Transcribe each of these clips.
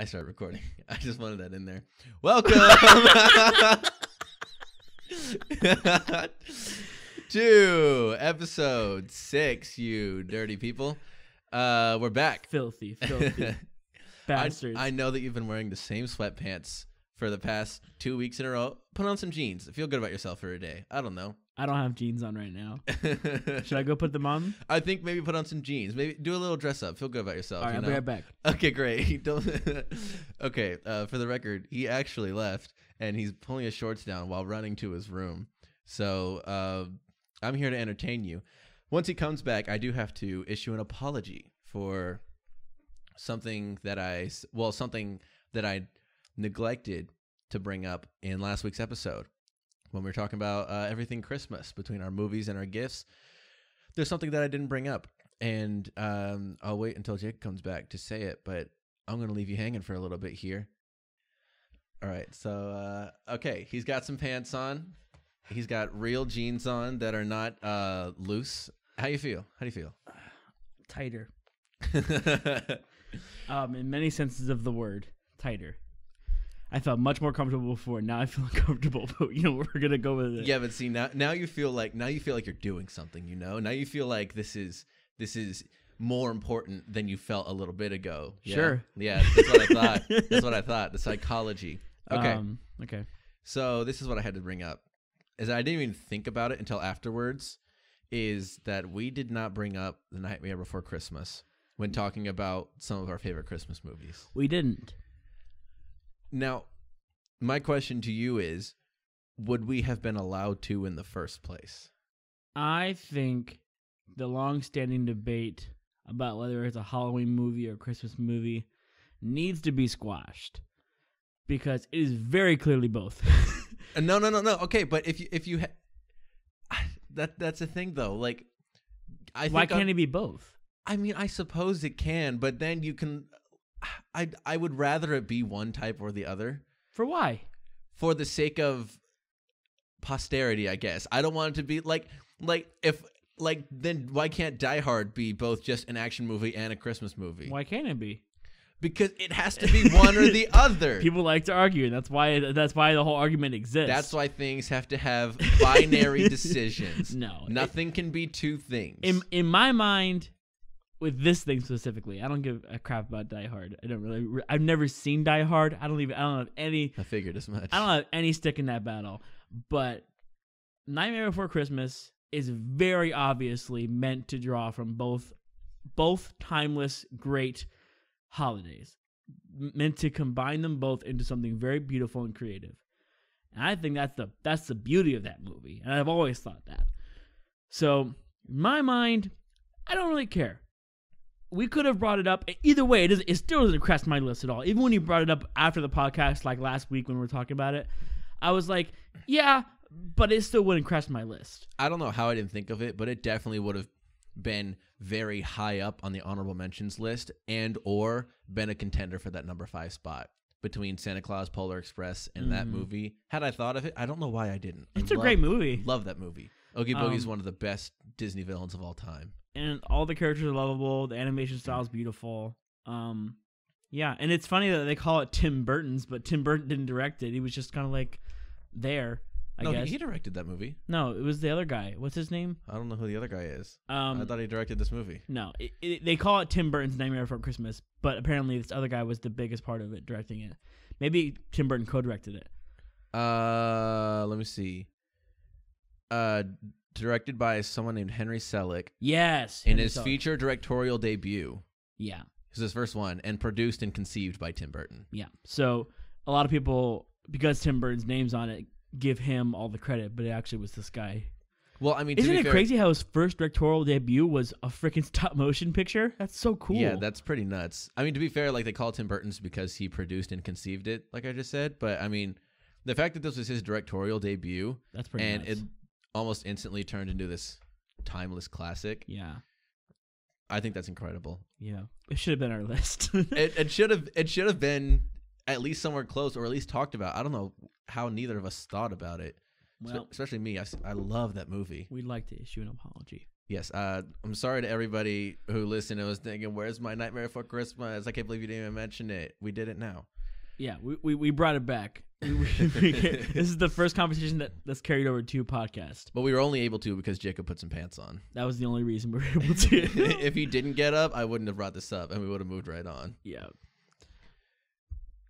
I started recording. I just wanted that in there. Welcome to episode 6, you dirty people. We're back. Filthy bastards. I know that you've been wearing the same sweatpants for the past 2 weeks in a row. Put on some jeans. Feel good about yourself for a day. I don't know. I don't have jeans on right now. Should I go put them on? I think maybe put on some jeans. Maybe do a little dress up. Feel good about yourself. All right, I'll be right back. Okay, great. Okay, for the record, he actually left, and he's pulling his shorts down while running to his room. So I'm here to entertain you. Once he comes back, I do have to issue an apology for something that I neglected to bring up in last week's episode. When we were talking about everything Christmas, between our movies and our gifts, there's something that I didn't bring up. And I'll wait until Jake comes back to say it, but I'm going to leave you hanging for a little bit here. All right, so, okay, he's got some pants on. He's got real jeans on that are not loose. How do you feel? Tighter. In many senses of the word, tighter. I felt much more comfortable before. Now I feel uncomfortable, but we're gonna go with it. Yeah, but see, now you feel like you're doing something. Now you feel like this is more important than you felt a little bit ago. Yeah? Sure. Yeah, that's what I thought. That's what I thought. The psychology. Okay. Okay. So this is what I had to bring up. Is I didn't even think about it until afterwards. Is that we did not bring up The Nightmare Before Christmas when talking about some of our favorite Christmas movies. We didn't. Now, my question to you is, would we have been allowed to in the first place? I think the long-standing debate about whether it's a Halloween movie or a Christmas movie needs to be squashed because it is very clearly both. No. Okay, but if you that's the thing though. Like, why can't it be both? I mean, I suppose it can, but then you can. I would rather it be one type or the other. For why? For the sake of posterity, I guess. I don't want it to be then why can't Die Hard be both just an action movie and a Christmas movie? Why can't it be? Because it has to be one or the other. People like to argue, and that's why the whole argument exists. That's why things have to have binary decisions. No. Nothing can be two things. In my mind, with this thing specifically, I don't give a crap about Die Hard. I've never seen Die Hard. I don't have any. I figured as much. I don't have any stick in that battle. But Nightmare Before Christmas is very obviously meant to draw from both timeless, great holidays, meant to combine them both into something very beautiful and creative. And I think that's the beauty of that movie. And I've always thought that. So in my mind, I don't really care. We could have brought it up. Either way, it still doesn't crest my list at all. Even when you brought it up after the podcast, like last week when we were talking about it, I was like, yeah, but it still wouldn't crest my list. I don't know how I didn't think of it, but it definitely would have been very high up on the honorable mentions list and or been a contender for that number 5 spot between Santa Claus, Polar Express, and that movie. Had I thought of it, I don't know why I didn't. It's a great movie. Love that movie. Oogie Boogie is one of the best Disney villains of all time. And all the characters are lovable. The animation style is beautiful. Yeah, and it's funny that they call it Tim Burton's, but Tim Burton didn't direct it. He was just kind of like there, I guess. He directed that movie. No, it was the other guy. What's his name? I don't know who the other guy is. I thought he directed this movie. No, they call it Tim Burton's Nightmare Before Christmas, but apparently this other guy was the biggest part of it, directing it. Maybe Tim Burton co-directed it. Let me see. Directed by someone named Henry Selick. Yes. In his feature directorial debut. Yeah. It was his first one, and produced and conceived by Tim Burton. Yeah. So a lot of people, because Tim Burton's name's on it, give him all the credit, but it actually was this guy. Well, I mean, isn't it crazy how his first directorial debut was a freaking stop motion picture? That's so cool. Yeah, that's pretty nuts. I mean, to be fair, like they call Tim Burton's because he produced and conceived it, like I just said. But I mean, the fact that this was his directorial debut, that's pretty nuts. It almost instantly turned into this timeless classic. Yeah, I think that's incredible. Yeah, it should have been our list. It should have been at least somewhere close, or at least talked about. I don't know how neither of us thought about it. Well, especially me. I love that movie. We'd like to issue an apology. Yes, I'm sorry to everybody who listened and was thinking, "Where's my Nightmare Before Christmas?" I can't believe you didn't even mention it. We did it now. Yeah, we brought it back. This is the first conversation that's carried over to podcast. But we were only able to because Jacob put some pants on. That was the only reason we were able to. If he didn't get up, I wouldn't have brought this up, and we would have moved right on. Yeah.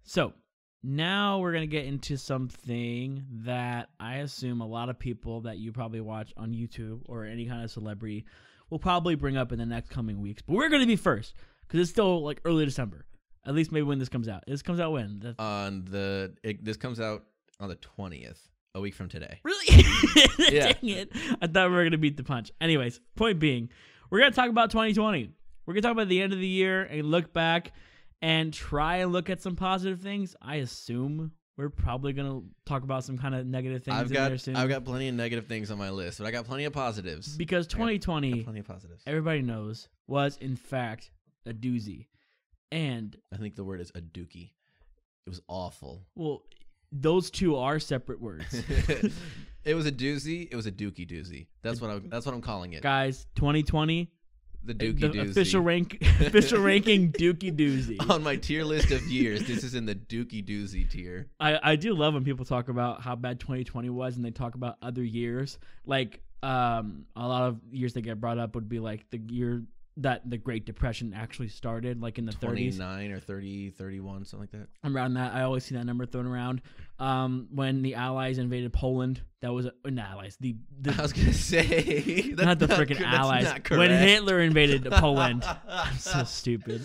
So now we're going to get into something that I assume a lot of people that you probably watch on YouTube or any kind of celebrity will probably bring up in the next coming weeks. But we're going to be first because it's still like early December. At least maybe when this comes out. This comes out when? This comes out on the 20th, a week from today. Really? Yeah. Dang it. I thought we were going to beat the punch. Anyways, point being, we're going to talk about 2020. We're going to talk about the end of the year and look back and try and look at some positive things. I assume we're probably going to talk about some kind of negative things in there soon. I've got plenty of negative things on my list, but I got plenty of positives. Because 2020, plenty of positives. Everybody knows, was in fact a doozy. And I think the word is a dookie. It was awful. Well, those two are separate words. It was a doozy. It was a dookie doozy. That's what I'm calling it. Guys, 2020. The Dookie Doozy. Official ranking Dookie Doozy. On my tier list of years, this is in the Dookie Doozy tier. I do love when people talk about how bad 2020 was and they talk about other years. Like a lot of years that get brought up would be like the year that the Great Depression actually started, like in the 30s. 29 or 30, 31, something like that. Around that, I always see that number thrown around. When the Allies invaded Poland, that was not Allies. I was gonna say not the freaking Allies. When Hitler invaded Poland, I'm so stupid.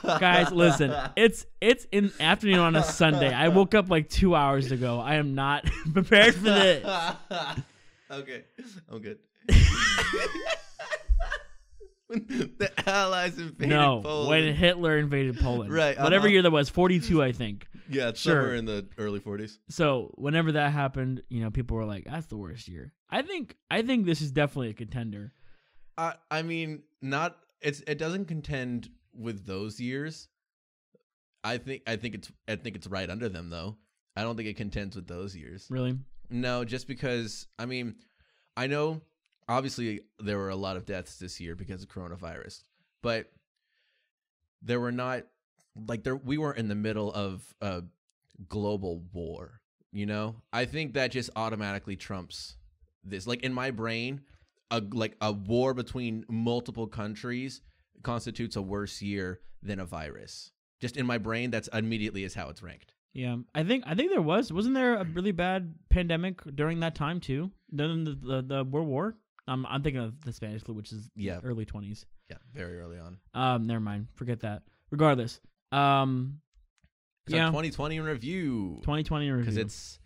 Guys, listen, it's in the afternoon on a Sunday. I woke up like 2 hours ago. I am not prepared for this. Okay, I'm good. When the Allies invaded Poland. When Hitler invaded Poland. Right. Whatever year that was, 42, I think. Yeah, it's somewhere in the early 40s. So whenever that happened, people were like, that's the worst year. I think this is definitely a contender. I mean, it doesn't contend with those years. I think it's right under them though. I don't think it contends with those years. Really? No, just because I know obviously there were a lot of deaths this year because of coronavirus, but there were not we weren't in the middle of a global war, I think that just automatically trumps this. Like in my brain, a war between multiple countries constitutes a worse year than a virus. Just in my brain, that's immediately is how it's ranked. Yeah, I think there wasn't there a really bad pandemic during that time too? During the World War? I'm thinking of the Spanish flu, which is early 20s. Yeah, very early on. Never mind, forget that. Regardless, so 2020 in review. 2020 in review because it's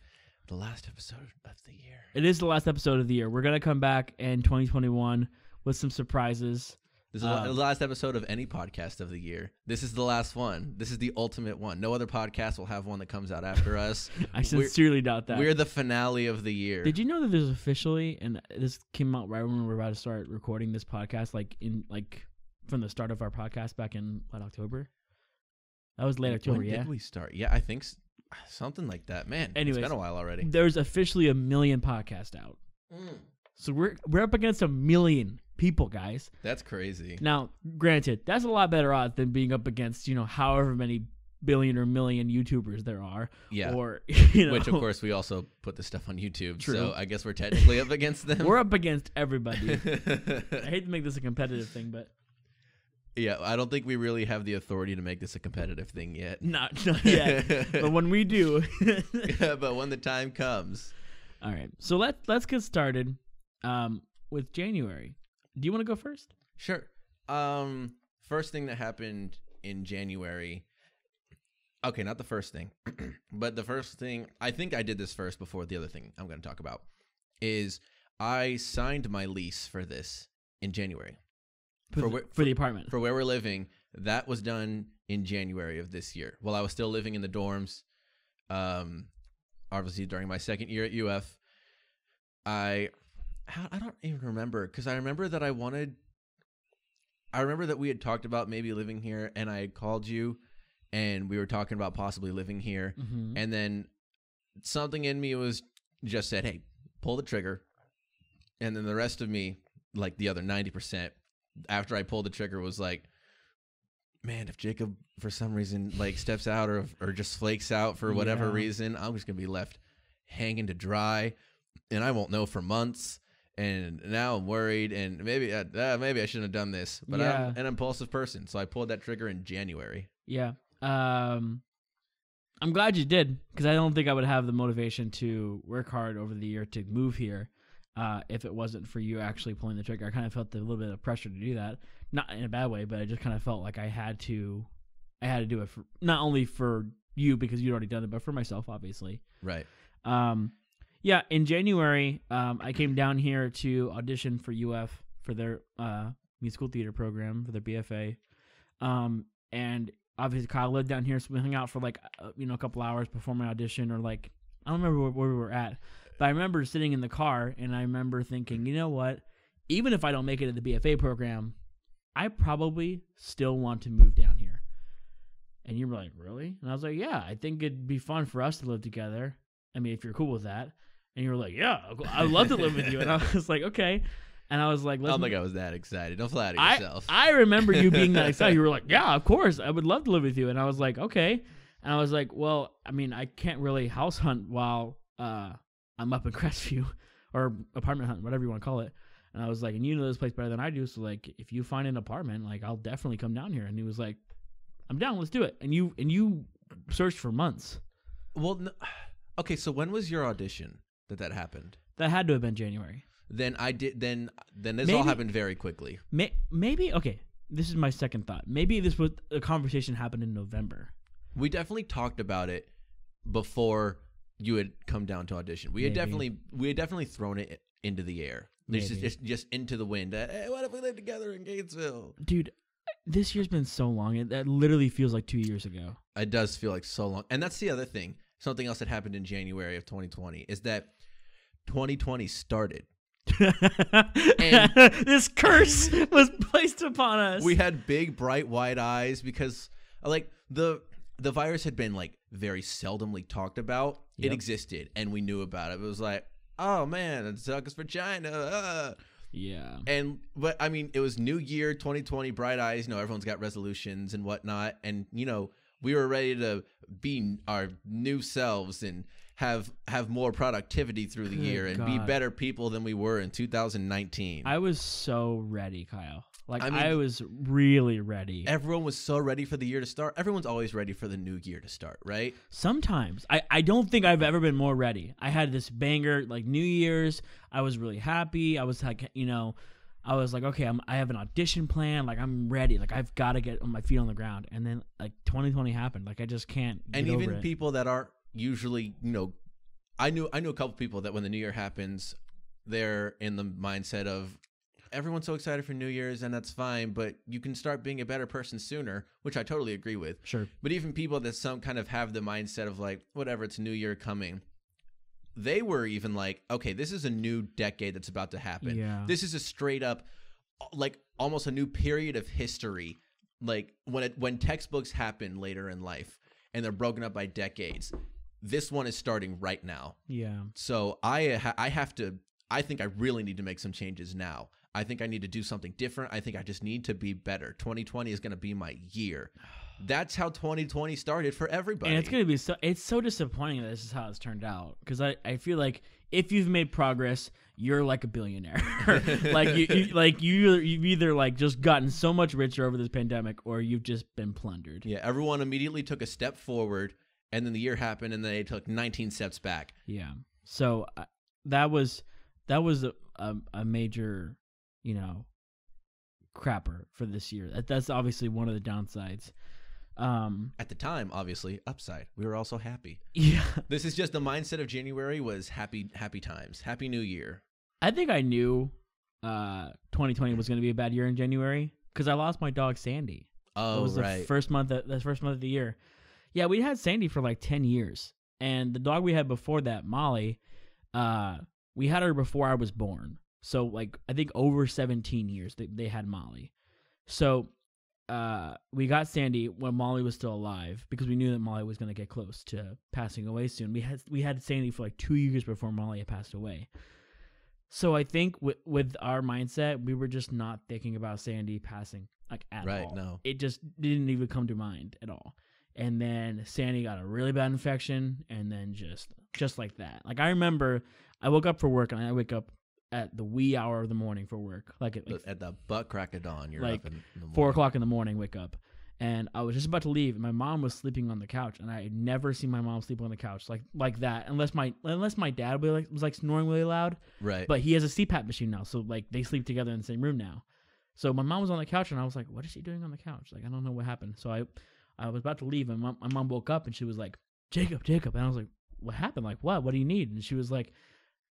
the last episode of the year. It is the last episode of the year. We're gonna come back in 2021 with some surprises. This is the last episode of any podcast of the year. This is the last one. This is the ultimate one. No other podcast will have one that comes out after us. I sincerely doubt that. We're the finale of the year. Did you know that there's officially, and this came out right when we were about to start recording this podcast, from the start of our podcast back in October? That was late October, when did we start? Yeah, I think something like that. Man, anyways, it's been a while already. There's officially 1 million podcasts out. So we're up against 1 million people, guys. That's crazy. Now, granted, that's a lot better odds than being up against, however many billion or million YouTubers there are. Yeah. Or, which, of course, we also put this stuff on YouTube. True. So I guess we're technically up against them. We're up against everybody. I hate to make this a competitive thing, but. Yeah, I don't think we really have the authority to make this a competitive thing yet. Not yet. But when we do. Yeah, but when the time comes. All right. So let's get started with January. Do you want to go first? Sure. First thing that happened in January. Okay, not the first thing. But the first thing, I think I did this first before the other thing I'm going to talk about, is I signed my lease for this in January. For the apartment. For where we're living. That was done in January of this year. While I was still living in the dorms, obviously during my second year at UF, I don't even remember, because I remember that we had talked about maybe living here, and I had called you, and we were talking about possibly living here, and then something in me just said, hey, pull the trigger, and then the rest of me like the other 90% after I pulled the trigger was like, man, if Jacob for some reason like steps out or just flakes out for whatever reason, I'm just gonna be left hanging to dry, and I won't know for months. And now I'm worried, and maybe I shouldn't have done this, but I'm an impulsive person, so I pulled that trigger in January. Yeah. I'm glad you did, because I don't think I would have the motivation to work hard over the year to move here if it wasn't for you actually pulling the trigger. I kind of felt a little bit of pressure to do that, not in a bad way, but I just kind of felt like I had to do it for not only for you because you'd already done it, but for myself, obviously. Right. Yeah, in January, I came down here to audition for UF for their musical theater program for their BFA, and obviously Kyle lived down here, so we hung out for like a couple hours before my audition, or like I don't remember where we were at, but I remember sitting in the car and I remember thinking, you know what, even if I don't make it to the BFA program, I probably still want to move down here. And you were like, really? And I was like, yeah, I think it'd be fun for us to live together. I mean, if you're cool with that. And you were like, yeah, I'd love to live with you. And I was like, okay. And I was like, I don't think I was that excited. Don't flatter yourself. I remember you being that excited. You were like, yeah, of course. I would love to live with you. And I was like, okay. And I was like, well, I mean, I can't really house hunt while I'm up in Crestview or apartment hunt, whatever you want to call it. And I was like, and you know this place better than I do. So like, if you find an apartment, like I'll definitely come down here. And he was like, I'm down. Let's do it. And you searched for months. Well, no, okay. So when was your audition that happened? That had to have been January. Then I did. Then this all happened very quickly. Maybe okay. This is my second thought. Maybe this was a conversation happened in November. We definitely talked about it before you had come down to audition. We had definitely thrown it into the air. Just into the wind. Hey, what if we live together in Gainesville? Dude, this year's been so long. That literally feels like 2 years ago. It does feel like so long. And that's the other thing. Something else that happened in January of 2020 is that 2020 started. And this curse was placed upon us. We had big, bright, wide eyes because like the virus had been like very seldomly talked about. Yep. It existed and we knew about it. It was like, oh man, it sucks for China. Yeah. But I mean, it was New Year 2020, bright eyes. You know, everyone's got resolutions and whatnot. And, you know, we were ready to be our new selves and have more productivity through the year and be better people than we were in 2019. I was so ready, Kyle. Like, I mean, I was really ready. Everyone was so ready for the year to start. Everyone's always ready for the new year to start, right? Sometimes. I don't think I've ever been more ready. I had this banger, like, New Year's. I was really happy. I was like, you know, I was like, okay, I have an audition plan. Like, I'm ready. Like, I've got to get my feet on the ground. And then, like, 2020 happened. Like, I just can't get over it. And even people that aren't usually, you know, I knew a couple people that when the new year happens, they're in the mindset of, everyone's so excited for New Year's, and that's fine, but you can start being a better person sooner, which I totally agree with. Sure. But even people that some kind of have the mindset of like, whatever, it's a new year coming, they were even like, okay, this is a new decade that's about to happen. Yeah. This is a straight up, like almost a new period of history. Like when textbooks happen later in life and they're broken up by decades, this one is starting right now. Yeah. So I think I really need to make some changes now. I think I need to do something different. I think I just need to be better. 2020 is going to be my year. That's how 2020 started for everybody. And it's going to be it's so disappointing that this is how it's turned out. Because I feel like if you've made progress, you're like a billionaire. Like you've either like just gotten so much richer over this pandemic, or you've just been plundered. Yeah, everyone immediately took a step forward, and then the year happened, and then they took 19 steps back. Yeah. So that was a major, you know, crapper for this year. That's obviously one of the downsides. At the time, obviously, upside. We were also happy. Yeah. This is just the mindset of January was happy times. Happy New Year. I think I knew 2020 was going to be a bad year in January because I lost my dog Sandy. Oh, it was right. The first month of the year. Yeah, we had Sandy for like 10 years. And the dog we had before that, Molly, we had her before I was born. So, like, I think over 17 years they had Molly. So, we got Sandy when Molly was still alive because we knew that Molly was going to get close to passing away soon. We had Sandy for like 2 years before Molly had passed away. So I think with our mindset, we were just not thinking about Sandy passing like at Right, all. no. It just didn't even come to mind at all. And then Sandy got a really bad infection, and then just like that. Like I remember, I woke up for work, and I wake up at the wee hour of the morning for work, like At the butt crack of dawn, you're like up in the morning. 4:00 in the morning. Wake up, and I was just about to leave, and my mom was sleeping on the couch, and I had never seen my mom sleep on the couch like that, unless my dad was like snoring really loud. Right. But he has a CPAP machine now, so like they sleep together in the same room now. So my mom was on the couch, and I was like, "What is she doing on the couch?" Like I don't know what happened. So I was about to leave, and my mom woke up, and she was like, Jacob," and I was like, "What happened? Like what? What do you need?" And she was like,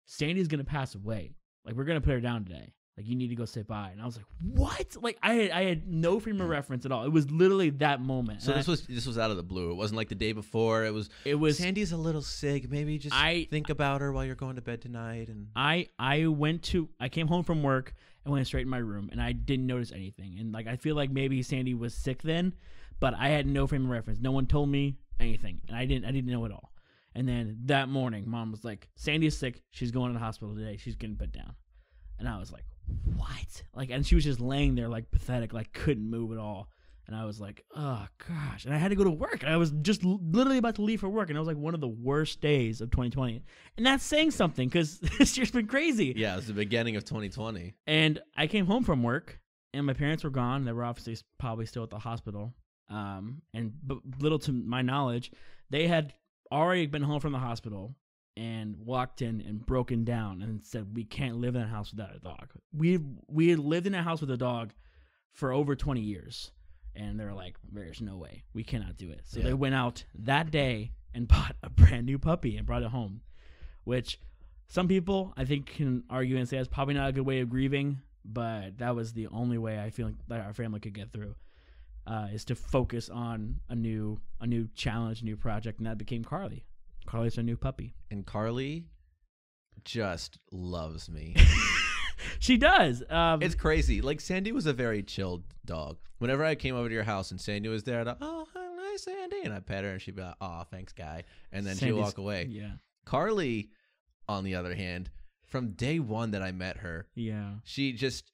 "Sandy's gonna pass away. Like we're gonna put her down today. Like you need to go say bye." And I was like, "What?" Like I had no frame of reference at all. It was literally that moment. So this was out of the blue. It wasn't like the day before. It was Sandy's a little sick. Maybe just think about her while you're going to bed tonight. And I came home from work and went straight in my room, and I didn't notice anything. And like I feel like maybe Sandy was sick then, but I had no frame of reference. No one told me anything, and I didn't know at all. And then that morning, Mom was like, "Sandy's sick. She's going to the hospital today. She's getting put down." And I was like, "What?" Like, and she was just laying there like pathetic, like couldn't move at all. And I was like, "Oh gosh!" And I had to go to work. And I was just literally about to leave for work, and it was like one of the worst days of 2020. And that's saying something because this year's been crazy. yeah, it was the beginning of 2020. And I came home from work, and my parents were gone. They were obviously probably still at the hospital. But little to my knowledge, they had already been home from the hospital and walked in and broken down and said, "We can't live in a house without a dog." We had lived in a house with a dog for over 20 years, and they're like, "There's no way. We cannot do it." So they went out that day and bought a brand new puppy and brought it home, which some people I think can argue and say that's probably not a good way of grieving, but that was the only way I feel like that our family could get through. Is to focus on a new challenge, a new project, and that became Carly. Carly's our new puppy. And Carly just loves me. She does. It's crazy. Like Sandy was a very chilled dog. Whenever I came over to your house and Sandy was there, I'd "Oh, hi Sandy," and I'd pet her and she'd be like, "Oh, thanks, guy," and then she'd walk away. Yeah. Carly, on the other hand, from day one that I met her, she just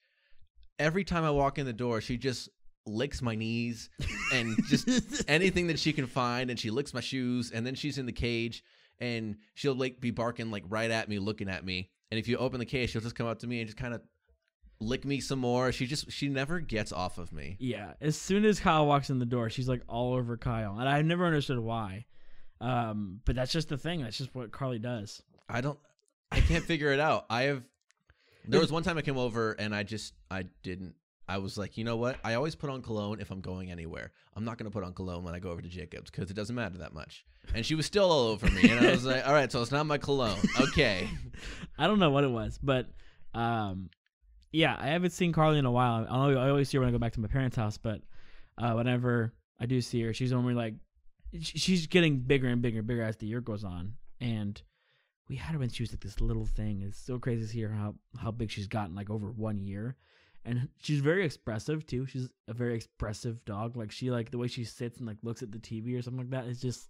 every time I walk in the door, she just licks my knees and just anything that she can find, and she licks my shoes, and then she's in the cage and she'll like be barking like right at me, looking at me, and if you open the cage she'll just come up to me and just kind of lick me some more. She never gets off of me. Yeah, as soon as Kyle walks in the door, she's like all over Kyle, and I've never understood why, but that's just the thing. That's just what Carly does. I can't figure it out. There was one time I came over and I was like, you know what? I always put on cologne if I'm going anywhere. I'm not going to put on cologne when I go over to Jacob's because it doesn't matter that much. And she was still all over me. And I was like, all right, so it's not my cologne. Okay. I don't know what it was, but yeah, I haven't seen Carly in a while. I always see her when I go back to my parents' house, but whenever I do see her, she's only like, she's getting bigger and bigger and bigger as the year goes on. And we had her when she was like this little thing. It's so crazy to see her how big she's gotten like over 1 year. And she's very expressive too. She's a very expressive dog. Like she the way she sits and like looks at the TV or something like that. It's just,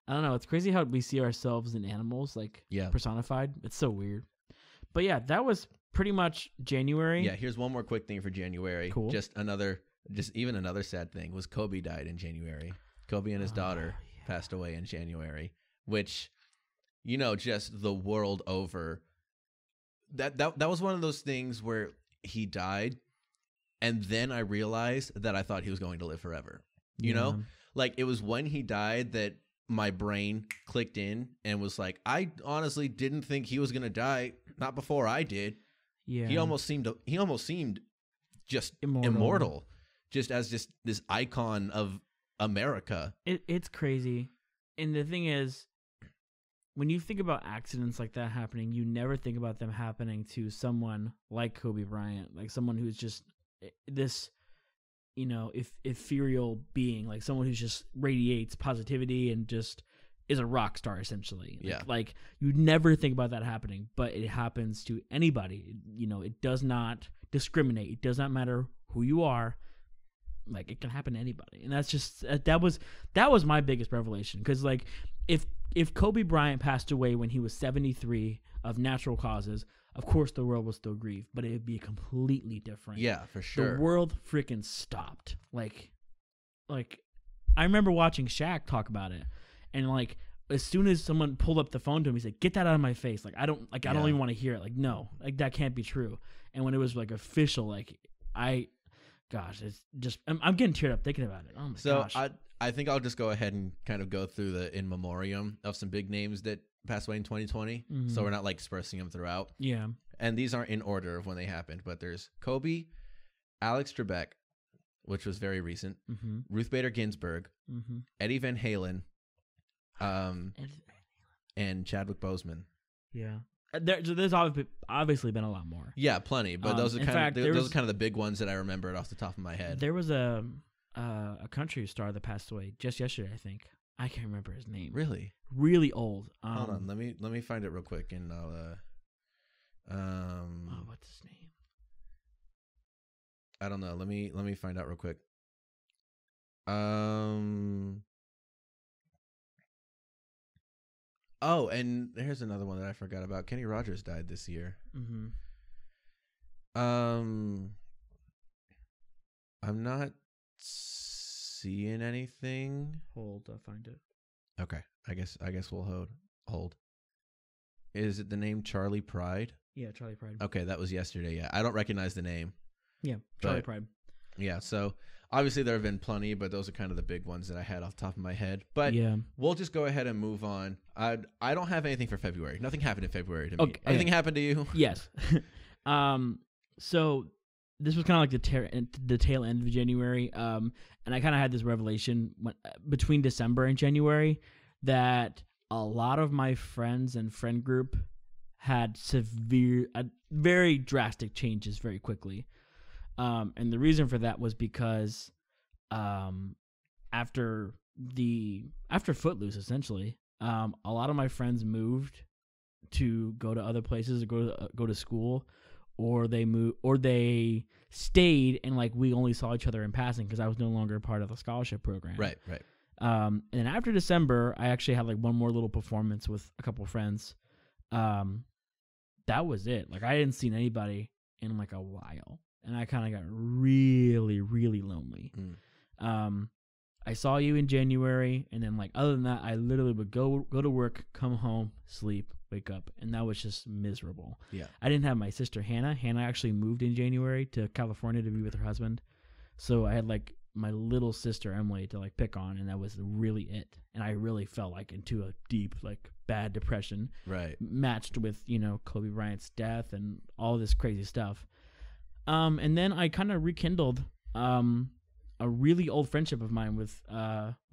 I don't know. It's crazy how we see ourselves in animals like personified. It's so weird. But yeah, that was pretty much January. Yeah. Here's one more quick thing for January. Cool. Even another sad thing was Kobe died in January. Kobe and his daughter passed away in January, which, just the world over. That was one of those things where he died, and then I realized that I thought he was going to live forever. You know, like it was when he died that my brain clicked in and was like, I honestly didn't think he was going to die. Not before I did. Yeah, he almost seemed just immortal, just as this icon of America. It's crazy, and the thing is, when you think about accidents like that happening, you never think about them happening to someone like Kobe Bryant, like someone who's just this, ethereal being, like someone who just radiates positivity and just is a rock star, essentially. Like you never think about that happening, but it happens to anybody. It does not discriminate. It does not matter who you are. Like it can happen to anybody. And that's just, that was my biggest revelation. Cause like, if Kobe Bryant passed away when he was 73 of natural causes, of course the world will still grieve, but it would be completely different. Yeah, for sure. The world freaking stopped. Like I remember watching Shaq talk about it, and like as soon as someone pulled up the phone to him, he said, "Get that out of my face! Like I don't even want to hear it. Like no, like that can't be true." And when it was like official, like gosh, it's just I'm getting teared up thinking about it. Oh my gosh. So I think I'll just go ahead and kind of go through the in memoriam of some big names that passed away in 2020. Mhm. So we're not like dispersing them throughout. Yeah. And these aren't in order of when they happened, but there's Kobe, Alex Trebek, which was very recent, Mm-hmm. Ruth Bader Ginsburg, Mm-hmm. Eddie Van Halen, and Chadwick Boseman. Yeah. There's obviously been a lot more. Yeah, plenty, but those are in kind fact, of those are kind of the big ones that I remembered off the top of my head. There was a country star that passed away just yesterday, I think. I can't remember his name. Really? Really old. Hold on, let me find it real quick, and I'll what's his name? I don't know. Let me find out real quick. Oh, and here's another one that I forgot about. Kenny Rogers died this year. Mm-hmm. I'm not seeing anything. Hold, I'll find it. Okay, I guess we'll hold. Is it the name Charlie Pride? Yeah, Charlie Pride. Okay, that was yesterday. Yeah, I don't recognize the name. Yeah, Charlie Pride. Yeah, so obviously there have been plenty, but those are kind of the big ones that I had off the top of my head. But yeah, we'll just go ahead and move on. I don't have anything for February. Nothing happened in February to me. Okay. Anything happened to you? Yes. So this was kind of like the tail end of January. And I kind of had this revelation between December and January that a lot of my friends and friend group had very drastic changes very quickly. And the reason for that was because after Footloose, essentially, a lot of my friends moved to go to other places or go to school, or they stayed and like we only saw each other in passing because I was no longer part of the scholarship program. Right. And then after December, I actually had like one more little performance with a couple of friends. That was it. Like I hadn't seen anybody in like a while, and I kind of got really, really lonely. I saw you in January, and then like other than that, I literally would go to work, come home, sleep, wake up, and that was just miserable. Yeah. I didn't have my sister Hannah. Hannah actually moved in January to California to be with her husband, so I had like my little sister Emily to like pick on, and that was really it. And I really fell like into a deep like bad depression, Right. matched with Kobe Bryant's death and all this crazy stuff. And then I kind of rekindled a really old friendship of mine with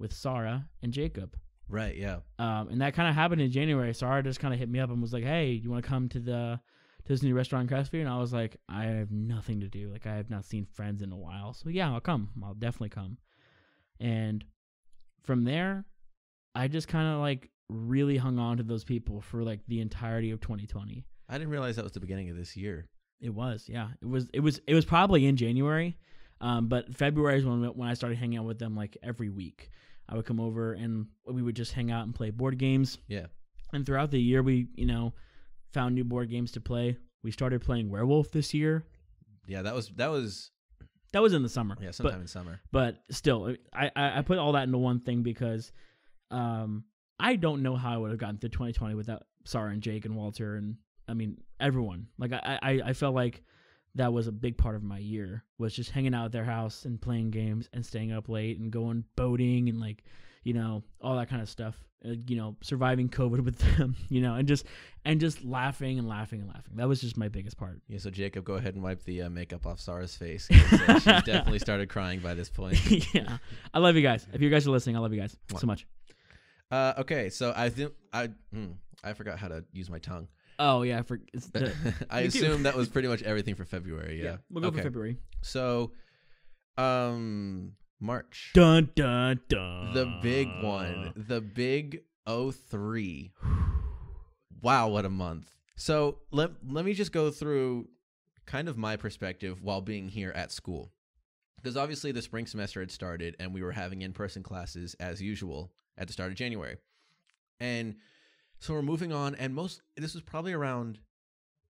Sarah and Jacob. Right. Yeah. And that kind of happened in January. Sarah just kind of hit me up and was like, "Hey, you want to come to this new restaurant in Crestview?" And I was like, "I have nothing to do. Like, I have not seen friends in a while. So yeah, I'll come. I'll definitely come." And from there, I just kind of like really hung on to those people for like the entirety of 2020. I didn't realize that was the beginning of this year. It was, yeah. It was probably in January, but February is when I started hanging out with them like every week. I would come over and we would just hang out and play board games. Yeah. And throughout the year, we found new board games to play. We started playing Werewolf this year. Yeah, that was in the summer. Yeah, sometime in summer. But still, I put all that into one thing because I don't know how I would have gotten through 2020 without Sarah and Jake and Walter and I mean everyone. Like I felt like that was a big part of my year, was just hanging out at their house and playing games and staying up late and going boating and like all that kind of stuff. Surviving COVID with them, and just laughing and laughing and laughing. That was just my biggest part. Yeah, so Jacob, go ahead and wipe the makeup off Sarah's face. She's definitely started crying by this point. Yeah, I love you guys. If you guys are listening, I love you guys so much. Okay, so I forgot how to use my tongue. Oh yeah, I assume that was pretty much everything for February. Yeah, we'll go for February. So, March. Dun dun dun. The big one, the big 03. Wow, what a month. So let me just go through kind of my perspective while being here at school, because obviously the spring semester had started and we were having in-person classes as usual at the start of January, and so we're moving on, and this was probably around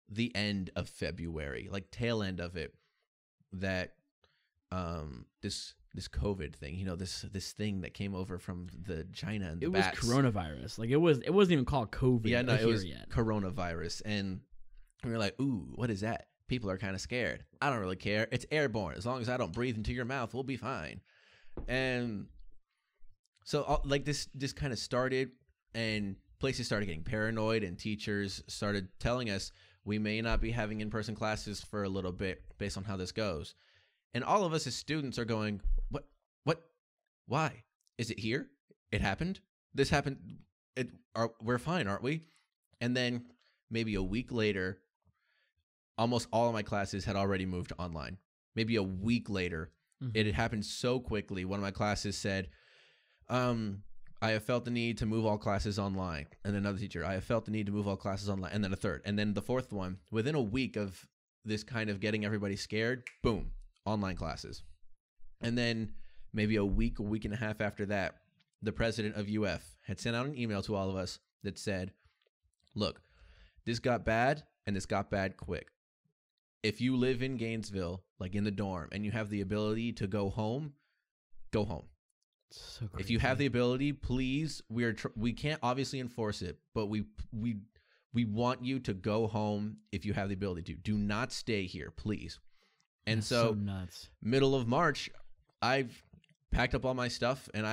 the end of February, like tail end of it, that this COVID thing, this thing that came over from the China and the bats. It was coronavirus. Like it wasn't even called COVID. Yeah, no, it was coronavirus, and we were like, ooh, what is that? People are kind of scared. I don't really care. It's airborne. As long as I don't breathe into your mouth, we'll be fine. And so like this kind of started, and places started getting paranoid, and teachers started telling us we may not be having in-person classes for a little bit based on how this goes. And all of us as students are going, what, why? Is it here? It happened? This happened? We're fine, aren't we? And then maybe a week later, almost all of my classes had already moved to online. Maybe a week later, it had happened so quickly. One of my classes said, I have felt the need to move all classes online. And another teacher, I have felt the need to move all classes online. And then a third. And then the fourth one, within a week of this kind of getting everybody scared, boom, online classes. And then maybe a week and a half after that, the president of UF had sent out an email to all of us that said, look, this got bad, and this got bad quick. If you live in Gainesville, like in the dorm, and you have the ability to go home, go home. So crazy. If you have the ability, please, we can't obviously enforce it, but we want you to go home if you have the ability to. Do not stay here, please. And That's so nuts. Middle of March, I've packed up all my stuff, and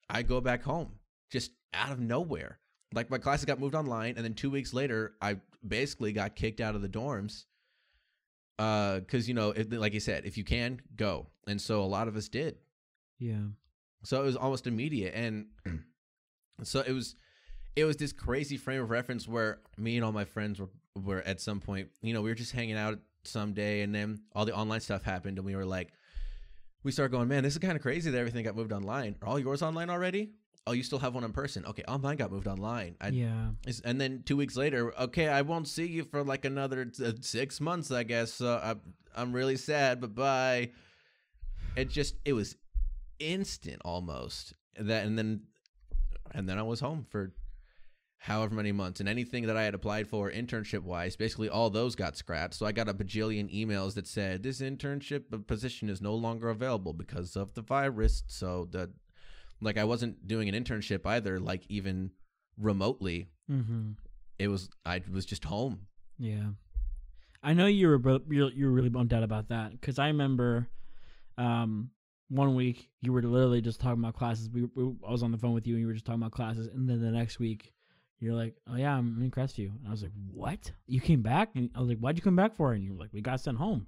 I go back home just out of nowhere. Like my classes got moved online, and then 2 weeks later, I basically got kicked out of the dorms. Because like you said, if you can, go. And so a lot of us did. Yeah. So it was almost immediate, and so it was this crazy frame of reference where me and all my friends were at some point, we were just hanging out someday, and then all the online stuff happened, and we started going, man, this is kind of crazy that everything got moved online. Are all yours online already? Oh, you still have one in person. Okay, online got moved online. Yeah. And then 2 weeks later, okay, I won't see you for like another 6 months, I guess. So I'm really sad, but bye. It was instant almost. And then I was home for however many months, and anything that I had applied for internship wise, basically all those got scrapped. So I got a bajillion emails that said this internship position is no longer available because of the virus. So I wasn't doing an internship either, like even remotely. Mm-hmm. I was just home. Yeah. I know you were really bummed out about that, because I remember 1 week you were literally just talking about classes. I was on the phone with you, and you were just talking about classes, and then the next week you're like, oh yeah, I'm in Crestview. And I was like, what? You came back? And I was like, why'd you come back for? And you were like, we got sent home.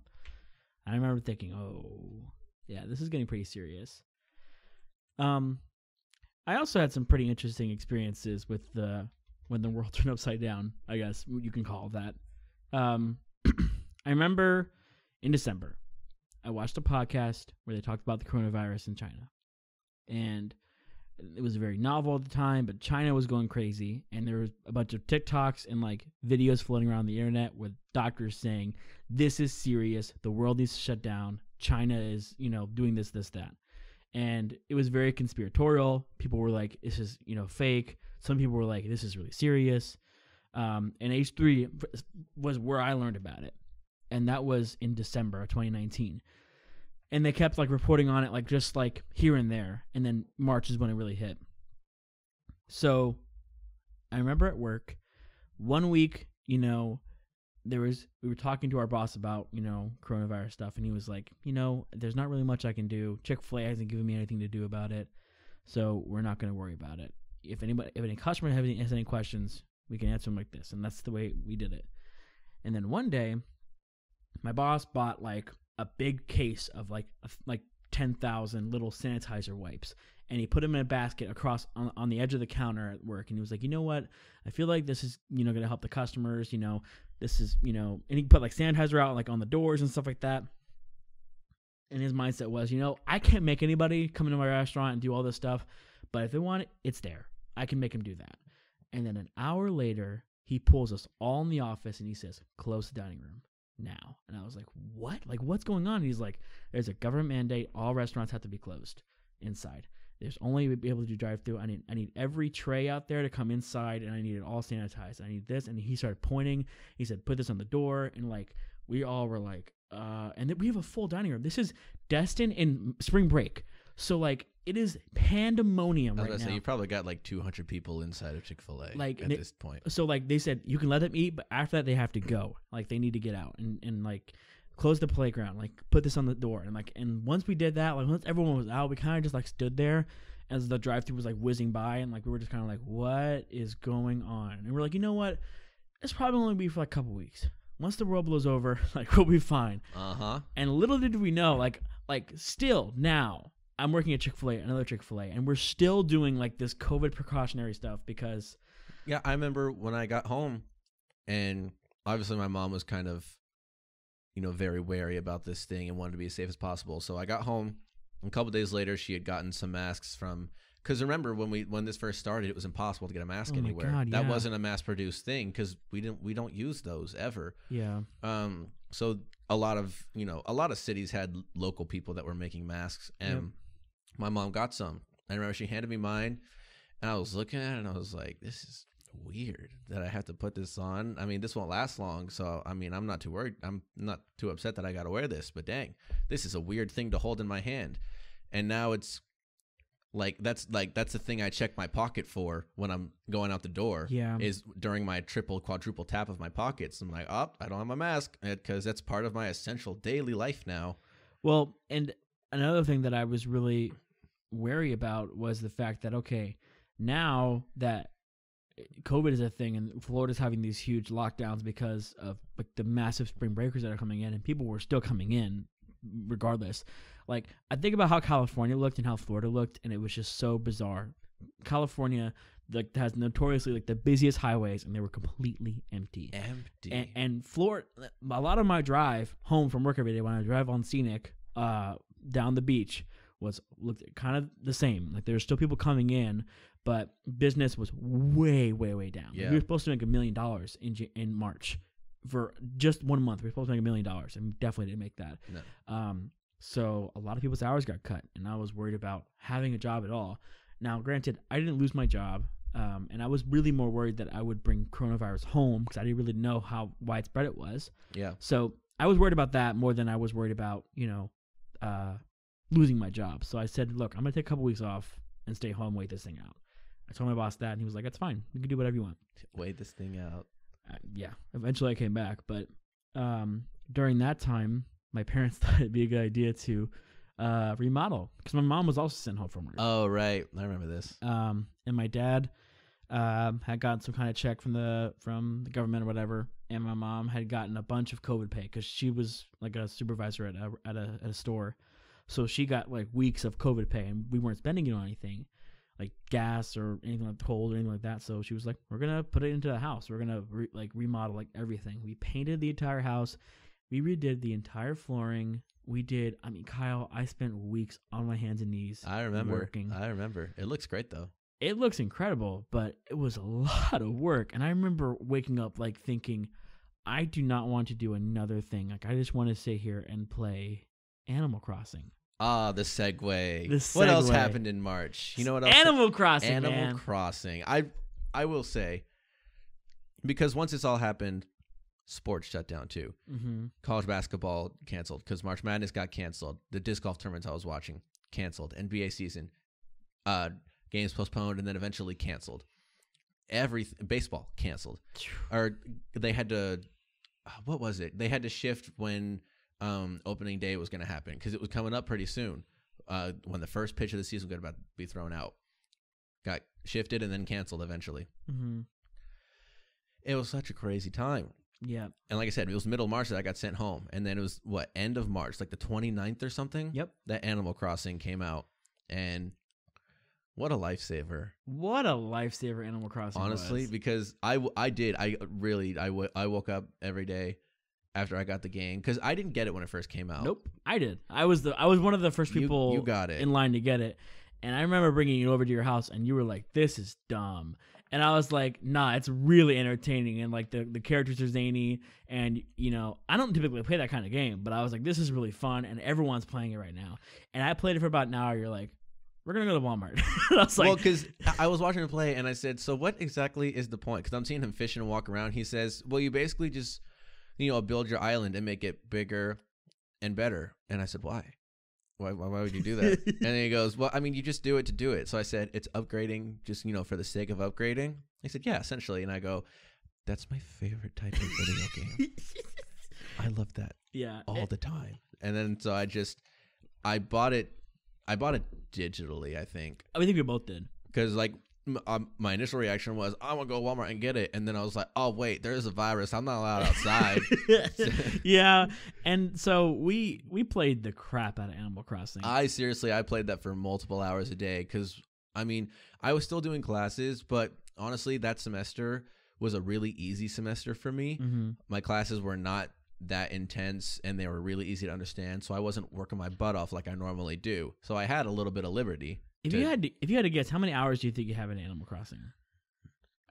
And I remember thinking, oh yeah, this is getting pretty serious. I also had some pretty interesting experiences with when the world turned upside down, I guess you can call that. I remember in December, I watched a podcast where they talked about the coronavirus in China. And it was very novel at the time, but China was going crazy. And there was a bunch of TikToks and like videos floating around the internet with doctors saying, this is serious. The world needs to shut down. China is, doing this, that. And it was very conspiratorial. People were like, this is, fake. Some people were like, this is really serious. And H3 was where I learned about it. And that was in December of 2019. And they kept like reporting on it, like just like here and there. And then March is when it really hit. So I remember at work 1 week, we were talking to our boss about, coronavirus stuff. And he was like, there's not really much I can do. Chick-fil-A hasn't given me anything to do about it. So we're not going to worry about it. If any customer has any questions, we can answer them like this. And that's the way we did it. And then one day, my boss bought like a big case of like 10,000 little sanitizer wipes, and he put them in a basket across on the edge of the counter at work. And he was like, you know what? I feel like this is, going to help the customers, this is, and he put like sanitizer out like on the doors and stuff like that. And his mindset was, I can't make anybody come into my restaurant and do all this stuff, but if they want it, it's there. I can make them do that. And then an hour later, he pulls us all in the office and he says, close the dining room now. And I was like, what? Like, what's going on? And he's like, there's a government mandate. All restaurants have to be closed inside. There's only be able to do drive-through. I need every tray out there to come inside, and I need it all sanitized. I need this." And he started pointing. He said, "Put this on the door." And like we all were like, and then we have a full dining room. This is Destin in spring break, so like it is pandemonium I was right gonna now. say you probably got like 200 people inside of Chick-fil-A Like, at this point. So like they said, you can let them eat, but after that they have to go. Like they need to get out and like close the playground. Like put this on the door. And once we did that, like once everyone was out, we kind of just like stood there as the drive-through was like whizzing by, and like we were just kind of like, what is going on? And we're like, you know what? It's probably only be for like a couple weeks. Once the world blows over, like we'll be fine. And little did we know, like still now I'm working at Chick-fil-A, another Chick-fil-A, and we're still doing like this COVID precautionary stuff because. Yeah, I remember when I got home, and obviously my mom was kind of, very wary about this thing and wanted to be as safe as possible. So I got home. A couple days later, she had gotten some masks from. Because remember when this first started, it was impossible to get a mask anywhere. God, that yeah. wasn't a mass-produced thing because we don't use those ever. Yeah. So a lot of cities had local people that were making masks, and my mom got some. I remember she handed me mine, and I was looking at it, and I was like, "This is weird that I have to put this on. I mean, this won't last long, so I mean, I'm not too worried. I'm not too upset that I got to wear this, but dang, this is a weird thing to hold in my hand." And now it's that's the thing I check my pocket for when I'm going out the door. Yeah. Is during my quadruple tap of my pockets. I'm like, oh, I don't have my mask because that's part of my essential daily life now. Well, and another thing that I was really wary about was the fact that, okay, now that COVID is a thing and Florida's having these huge lockdowns because of like the massive spring breakers that are coming in, and people were still coming in regardless. Like, I think about how California looked and how Florida looked, and it was just so bizarre. California has notoriously like the busiest highways, and they were completely empty. And Florida, a lot of my drive home from work every day when I drive on Scenic down the beach looked kind of the same. Like, there's still people coming in, but business was way, way, way down. Yeah. Like, we were supposed to make $1 million in March for just 1 month. We were supposed to make $1 million, and we definitely didn't make that. No. So a lot of people's hours got cut, and I was worried about having a job at all. Now, granted, I didn't lose my job, and I was really more worried that I would bring coronavirus home because I didn't really know how widespread it was. Yeah. So I was worried about that more than I was worried about, losing my job. So I said, look, I'm going to take a couple weeks off and stay home, wait this thing out. I told my boss that, and he was like, that's fine. You can do whatever you want. Wait this thing out. Yeah. Eventually I came back. But during that time, my parents thought it'd be a good idea to remodel because my mom was also sent home from work. Oh, right. I remember this. And my dad had gotten some kind of check from the government or whatever, and my mom had gotten a bunch of COVID pay because she was like a supervisor at a store, so she got like weeks of COVID pay, and we weren't spending it on anything like gas or anything like cold or anything like that. So she was like, "We're gonna put it into the house. We're gonna remodel like everything." We painted the entire house. We redid the entire flooring. Kyle, I spent weeks on my hands and knees. I remember. Working. I remember. It looks great though. It looks incredible, but it was a lot of work. And I remember waking up like thinking, I do not want to do another thing. Like, I just want to sit here and play Animal Crossing. Ah, the segue. What else happened in March? You know what else? Animal Crossing, Animal Crossing. I will say, because once this all happened, sports shut down too. Mm-hmm. College basketball canceled because March Madness got canceled. The disc golf tournaments I was watching canceled. NBA season, games postponed and then eventually canceled. Baseball canceled. Or they had to. What was it? They had to shift when opening day was going to happen because it was coming up pretty soon. When the first pitch of the season was about to be thrown out, got shifted and then canceled eventually. Mm-hmm. It was such a crazy time. Yeah. And like I said, it was middle of March that I got sent home. And then it was, end of March, like the 29th or something? Yep. That Animal Crossing came out. And what a lifesaver. What a lifesaver Animal Crossing honestly, was. Because I woke up every day after I got the game. Because I didn't get it when it first came out. Nope. I did. I was one of the first people you got it. in line to get it. And I remember bringing it over to your house, and you were like, this is dumb. And I was like, nah, it's really entertaining. And like the characters are zany. And, I don't typically play that kind of game, but I was like, this is really fun. And everyone's playing it right now. And I played it for about an hour. You're like, we're gonna go to Walmart. And I was like, well, because I was watching him play, and I said, so what exactly is the point? Because I'm seeing him fish and walk around. He says, well, you basically just, build your island and make it bigger and better. And I said, why? Why would you do that? And then he goes, well, I mean, you just do it to do it. So I said, it's upgrading just, for the sake of upgrading. He said, yeah, essentially. And I go, that's my favorite type of video game. I love that. Yeah. All the time. And then so I bought it digitally, I think. I think we both did. Because like my initial reaction was, I want to go to Walmart and get it. And then I was like, oh, wait, there's a virus. I'm not allowed outside. Yeah. And so we played the crap out of Animal Crossing. I played that for multiple hours a day because, I mean, I was still doing classes, but honestly, that semester was a really easy semester for me. Mm-hmm. My classes were not that intense and they were really easy to understand, so I wasn't working my butt off like I normally do. So I had a little bit of liberty. If you had to guess, how many hours do you think you have in Animal Crossing?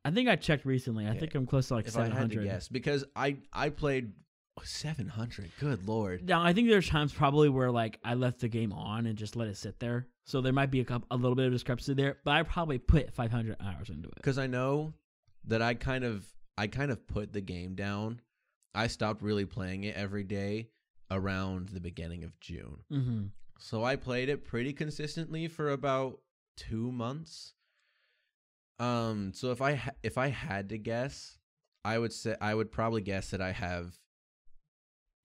I think I checked recently. I think I'm close to like 700. I had to guess, because I played 700. Good Lord. Now, I think there's times probably where like I left the game on and just let it sit there. So there might be a little bit of discrepancy there, but I probably put 500 hours into it. Because I know that I kind of put the game down. I stopped really playing it every day around the beginning of June. Mm-hmm. So I played it pretty consistently for about 2 months. So if I had to guess, I would probably guess that I have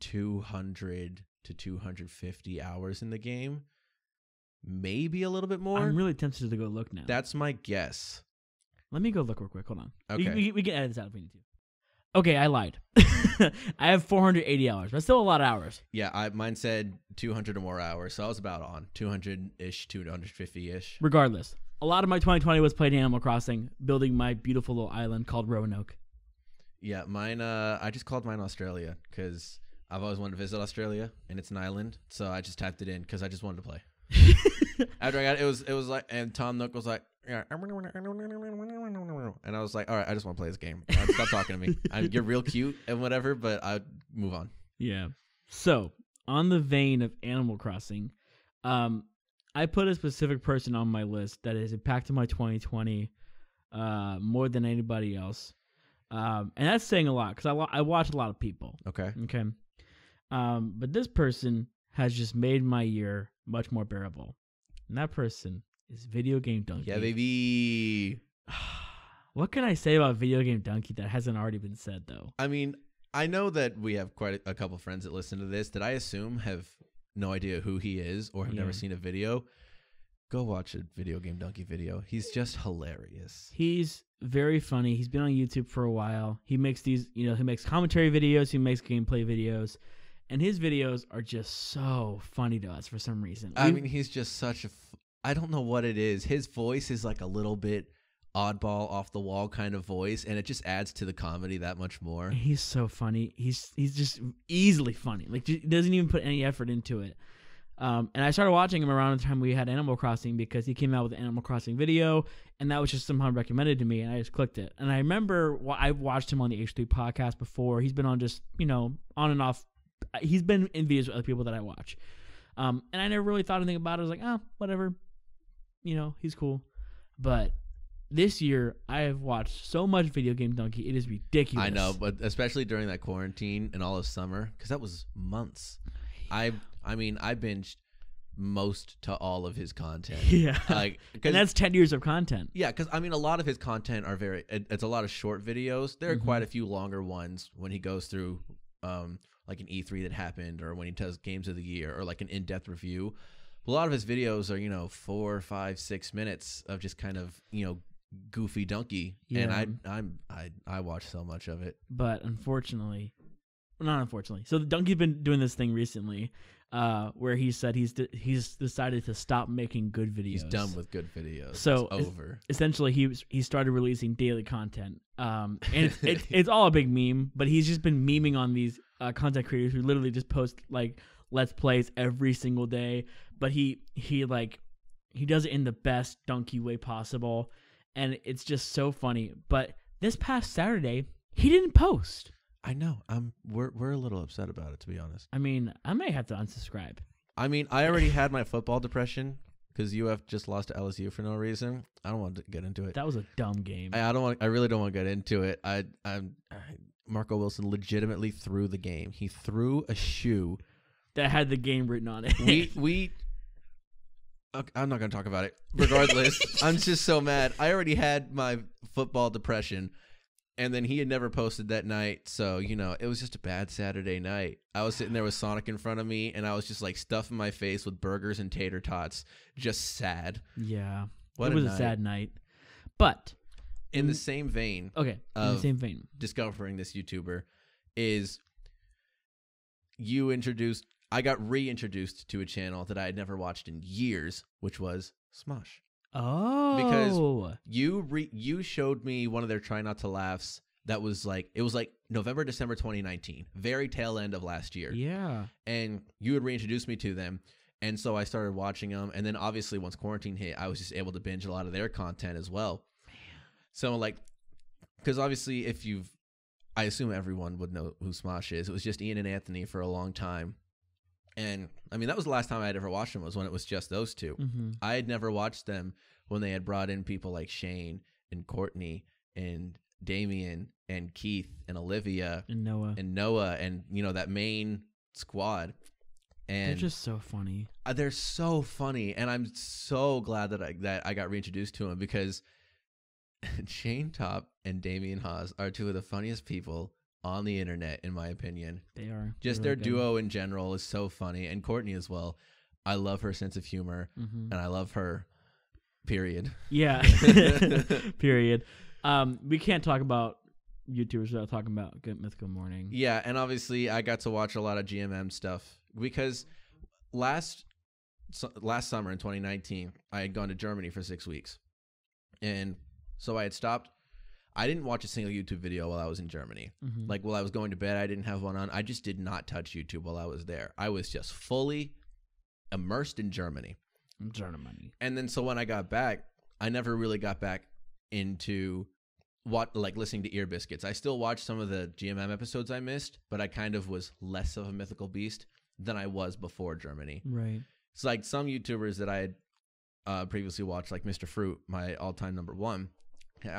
200 to 250 hours in the game, maybe a little bit more. I'm really tempted to go look now. That's my guess. Let me go look real quick. Hold on. Okay. We can edit this out if we need to. Okay, I lied. I have 480 hours, but still a lot of hours. Yeah, mine said 200 or more hours, so I was about on 200-ish, 250-ish. Regardless, a lot of my 2020 was playing Animal Crossing, building my beautiful little island called Roanoke. Yeah, mine. I just called mine Australia because I've always wanted to visit Australia, and it's an island, so I just typed it in because I just wanted to play. After I got it, it was like, and Tom Nook was like, yeah, and I was like, all right, I just want to play this game. Stop talking to me. You're real cute and whatever, but I move on. Yeah. So on the vein of Animal Crossing, I put a specific person on my list that has impacted my 2020 more than anybody else, and that's saying a lot because I watch a lot of people. Okay. But this person has just made my year much more bearable, and that person is Video Game Donkey. Yeah, baby. What can I say about Video Game Donkey that hasn't already been said, though? I mean, I know that we have quite a couple friends that listen to this that I assume have no idea who he is or have never seen a video. Go watch a Video Game Donkey video. He's just hilarious. He's very funny. He's been on YouTube for a while. He makes these, he makes commentary videos. He makes gameplay videos. And his videos are just so funny to us for some reason. I mean, he's just such a... I don't know what it is. His voice is like a little bit oddball, off the wall kind of voice, and it just adds to the comedy that much more. He's so funny. He's just easily funny. Like, he doesn't even put any effort into it. And I started watching him around the time we had Animal Crossing because he came out with an Animal Crossing video, and that was just somehow recommended to me, and I just clicked it. And I remember I've watched him on the H3 podcast before. He's been on just, on and off. He's been in videos with other people that I watch. And I never really thought anything about it. I was like, whatever. He's cool. But this year, I have watched so much Video Game Donkey. It is ridiculous. I know, but especially during that quarantine and all of summer, because that was months. I binged most to all of his content. Yeah. And that's 10 years of content. Yeah, because, a lot of his content are it's a lot of short videos. There are quite a few longer ones when he goes through, like an E3 that happened, or when he does Games of the Year, or like an in-depth review. A lot of his videos are, 4, 5, 6 minutes of just kind of, goofy donkey. Yeah. And I watch so much of it. But not unfortunately. So the donkey's been doing this thing recently, where he said he's decided to stop making good videos. He's done with good videos. So it's over. Essentially, he started releasing daily content. And it's all a big meme, but he's just been memeing on these content creators who literally just post like Let's Plays every single day. But he does it in the best donkey way possible, and it's just so funny. But this past Saturday, he didn't post. I know. We're a little upset about it, to be honest. I may have to unsubscribe. I already had my football depression because UF just lost to LSU for no reason. I don't want to get into it. That was a dumb game. I don't want. I really don't want to get into it. Marco Wilson legitimately threw the game. He threw a shoe that had the game written on it. Okay, I'm not going to talk about it. Regardless, I'm just so mad. I already had my football depression, and then he had never posted that night. So, it was just a bad Saturday night. I was sitting there with Sonic in front of me, and I was just like stuffing my face with burgers and tater tots. Just sad. Yeah. It was a sad night. But in the same vein, discovering this YouTuber is I got reintroduced to a channel that I had never watched in years, which was Smosh. Oh, because you showed me one of their Try Not to Laughs that was it was November, December 2019, very tail end of last year. Yeah, and you had reintroduced me to them, and so I started watching them. And then obviously once quarantine hit, I was just able to binge a lot of their content as well. Man. So because obviously I assume everyone would know who Smosh is. It was just Ian and Anthony for a long time. And, I mean, that was the last time I had ever watched them, was when it was just those two. Mm-hmm. I had never watched them when they had brought in people like Shane and Courtney and Damien and Keith and Olivia. And Noah. And, that main squad. And they're just so funny. They're so funny. And I'm so glad that I got reintroduced to them, because Shane Top and Damien Haas are two of the funniest people on the internet, in my opinion. They are. Just their duo in general is so funny. And Courtney as well. I love her sense of humor, and I love her, period. Yeah. Period. We can't talk about YouTubers without talking about Good Mythical Morning. Yeah, and obviously I got to watch a lot of GMM stuff, because last summer in 2019, I had gone to Germany for 6 weeks. And so I had stopped. I didn't watch a single YouTube video while I was in Germany. Mm-hmm. While I was going to bed, I didn't have one on. I just did not touch YouTube while I was there. I was just fully immersed in Germany. And then so when I got back, I never really got back into listening to Ear Biscuits. I still watched some of the GMM episodes I missed, but I kind of was less of a mythical beast than I was before Germany. Right. It's some YouTubers that I had previously watched, like Mr. Fruit, my all-time number one.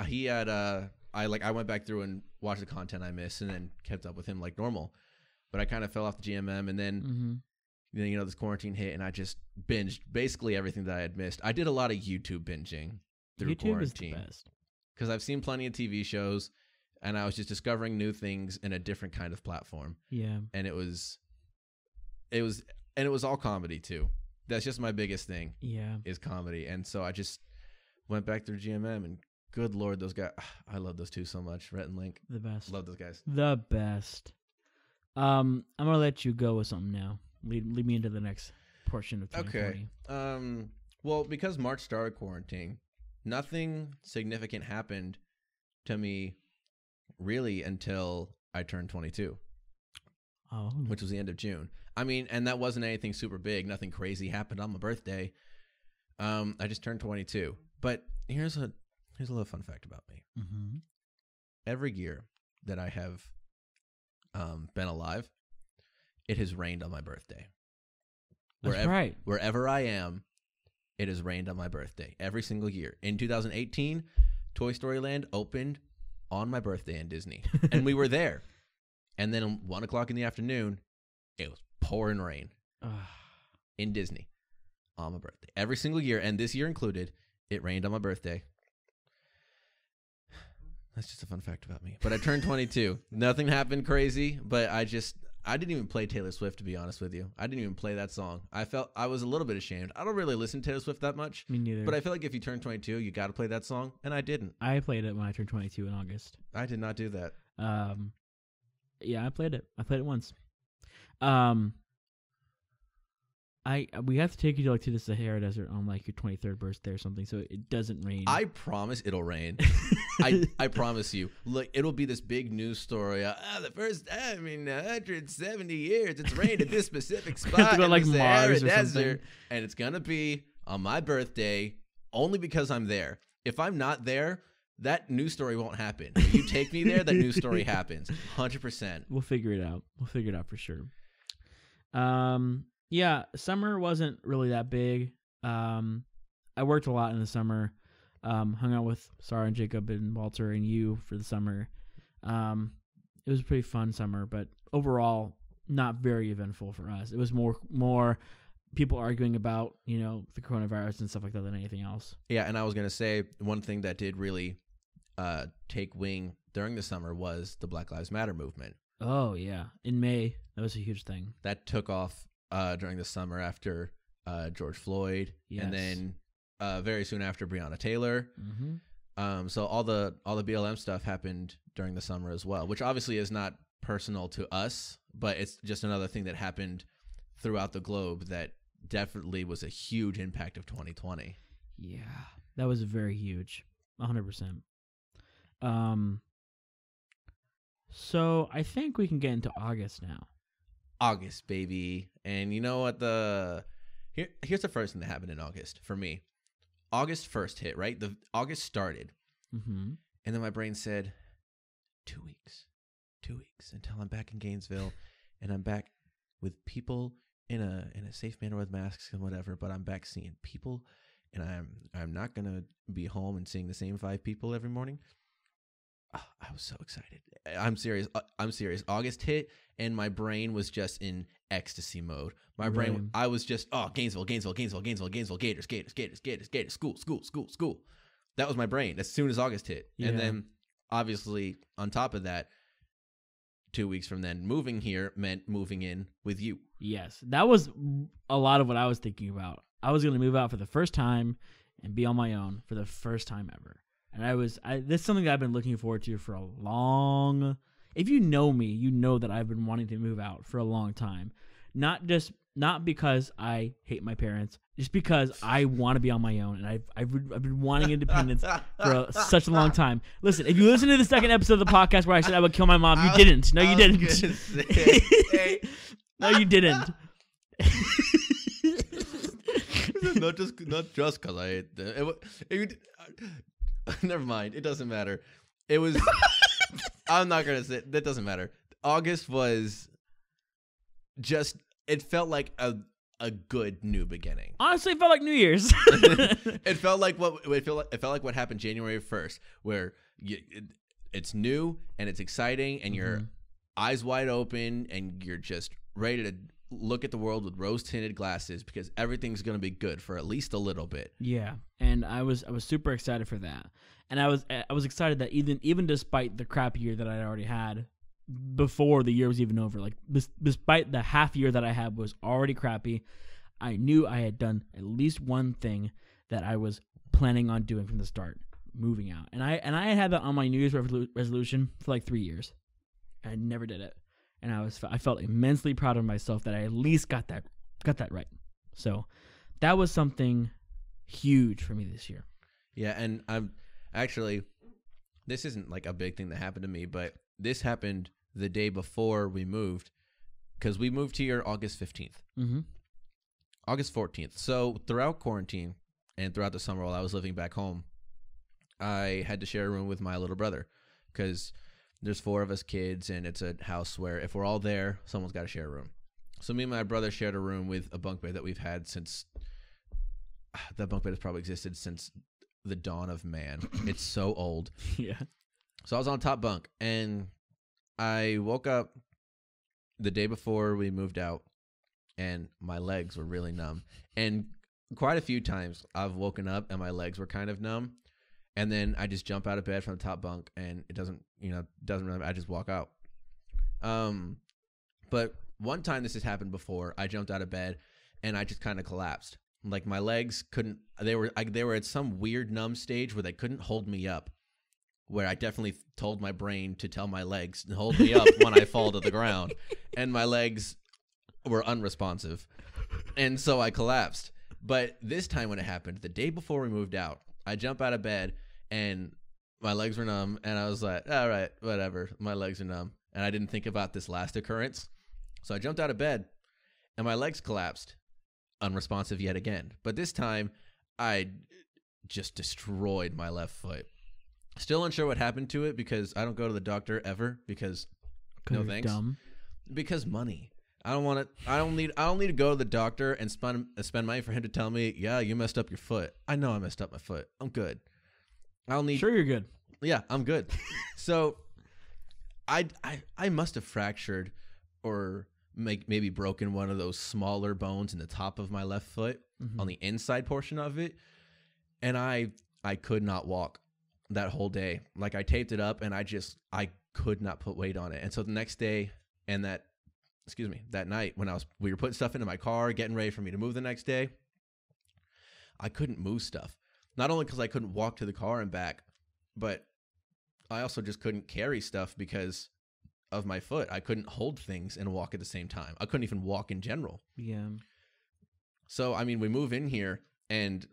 He had I went back through and watched the content I missed, and then kept up with him like normal. But I kind of fell off the GMM, and then this quarantine hit, and I just binged basically everything that I had missed. I did a lot of YouTube binging through quarantine. Is the best, because I've seen plenty of TV shows, and I was just discovering new things in a different kind of platform. Yeah, and it was all comedy too. That's just my biggest thing. Yeah, is comedy, and so I just went back through GMM and. Good Lord, those guys. I love those two so much. Rhett and Link. The best. Love those guys. The best. I'm going to let you go with something now. Lead me into the next portion of 2020. Okay. Well, because March started quarantine, nothing significant happened to me really until I turned 22. Oh. Which was the end of June. I mean, and that wasn't anything super big. Nothing crazy happened on my birthday. I just turned 22. But here's a little fun fact about me. Mm-hmm. Every year that I have been alive, it has rained on my birthday. That's right. Wherever I am, it has rained on my birthday. Every single year. In 2018, Toy Story Land opened on my birthday in Disney. And we were there. And then at 1 o'clock in the afternoon, it was pouring rain in Disney on my birthday. Every single year, and this year included, it rained on my birthday. That's just a fun fact about me. But I turned 22. Nothing happened crazy, but I didn't even play Taylor Swift, to be honest with you. I didn't even play that song. I was a little bit ashamed. I don't really listen to Taylor Swift that much. Me neither. But I feel like if you turn 22, you got to play that song, and I didn't. I played it when I turned 22 in August. I did not do that. Yeah, I played it. I played it once. We have to take you to the Sahara Desert on your 23rd birthday or something, so it doesn't rain. I promise it'll rain. I promise you. Look, it'll be this big news story. The first time in 170 years, it's rained at this specific spot to go in the Sahara Mars or Desert, something. And it's gonna be on my birthday only because I'm there. If I'm not there, that news story won't happen. When you take me there, that news story happens. 100%. We'll figure it out. We'll figure it out for sure. Yeah, summer wasn't really that big. I worked a lot in the summer. Hung out with Sarah and Jacob and Walter and you for the summer. It was a pretty fun summer, but overall not very eventful for us. It was more people arguing about, the coronavirus and stuff like that than anything else. Yeah, and I was going to say one thing that did really take wing during the summer was the Black Lives Matter movement. Oh, yeah. In May, that was a huge thing. That took off during the summer after George Floyd, Yes. and then very soon after Breonna Taylor. Mm-hmm. So all the BLM stuff happened during the summer as well, which obviously is not personal to us, but it's just another thing that happened throughout the globe that definitely was a huge impact of 2020. Yeah, that was very huge, 100%. So I think we can get into August now. August, baby. And you know what? Here's the first thing that happened in August for me. August 1st hit, right? August started. Mm-hmm. And then my brain said, 2 weeks until I'm back in Gainesville, and I'm back with people in a safe manner with masks and whatever. But I'm back seeing people, and I'm not gonna be home and seeing the same 5 people every morning. Oh, I was so excited. I'm serious. August hit, and my brain was just in ecstasy mode. My brain, I was just, Gainesville, Gators, school. That was my brain as soon as August hit. Yeah. And then, obviously, on top of that, 2 weeks from then, moving here meant moving in with you. Yes, that was a lot of what I was thinking about. I was going to move out for the first time and be on my own for the first time ever. And this is something that I've been looking forward to for a long. If you know me, you know that I've been wanting to move out for a long time. Not because I hate my parents, just because I want to be on my own, and I've been wanting independence for such a long time. Listen, if you listen to the second episode of the podcast where I said I would kill my mom, you didn't. No, you didn't. No, you didn't. not just because I hate them. Never mind. It doesn't matter. It was. I'm not gonna say that. Doesn't matter. August was just. It felt like a good new beginning. Honestly, it felt like New Year's. It felt like what happened January 1st, where it's new and it's exciting, and your eyes wide open, and you're just ready to look at the world with rose-tinted glasses because everything's going to be good for at least a little bit. Yeah, and I was super excited for that, and I was excited that even despite the crap year that I already had before the year was even over, like despite the half year that I had was already crappy, I knew I had done at least one thing that I was planning on doing from the start, moving out, and I had that on my New Year's resolution for like 3 years. I never did it. And I felt immensely proud of myself that I at least got that right. So that was something huge for me this year. Yeah, and I'm actually, this isn't like a big thing that happened to me, but this happened the day before we moved, because we moved here August 15th. Mm-hmm. August 14th. So throughout quarantine and throughout the summer while I was living back home, I had to share a room with my little brother because there's 4 of us kids, and it's a house where if we're all there, someone's got to share a room. So me and my brother shared a room with a bunk bed that we've had since that bunk bed has probably existed since the dawn of man. It's so old. Yeah. So I was on top bunk, and I woke up the day before we moved out, and my legs were really numb. And quite a few times I've woken up and my legs were kind of numb. And then I just jump out of bed from the top bunk, and it doesn't really, I just walk out. But one time this has happened before. I jumped out of bed, and I just kind of collapsed. Like my legs couldn't. They were at some weird numb stage where they couldn't hold me up. Where I definitely told my brain to tell my legs to hold me up when I fall to the ground, and my legs were unresponsive, and so I collapsed. But this time when it happened, the day before we moved out, I jump out of bed. And my legs were numb, and I was like, all right, whatever. My legs are numb. And I didn't think about this last occurrence. So I jumped out of bed, and my legs collapsed, unresponsive yet again. But this time, I just destroyed my left foot. Still unsure what happened to it because I don't go to the doctor ever because no thanks. Dumb. Because money. I don't want to. I don't need to go to the doctor and spend money for him to tell me, yeah, you messed up your foot. I know I messed up my foot. I'm good. I don't need. Sure, you're good. Yeah, I'm good. So, I must have fractured or maybe broken one of those smaller bones in the top of my left foot on the inside portion of it, and I could not walk that whole day. Like I taped it up, and I could not put weight on it. And so the next day, and that night when we were putting stuff into my car, getting ready for me to move the next day, I couldn't move stuff. Not only because I couldn't walk to the car and back, but I also just couldn't carry stuff because of my foot. I couldn't hold things and walk at the same time. I couldn't even walk in general. Yeah. So, I mean, we move in here, and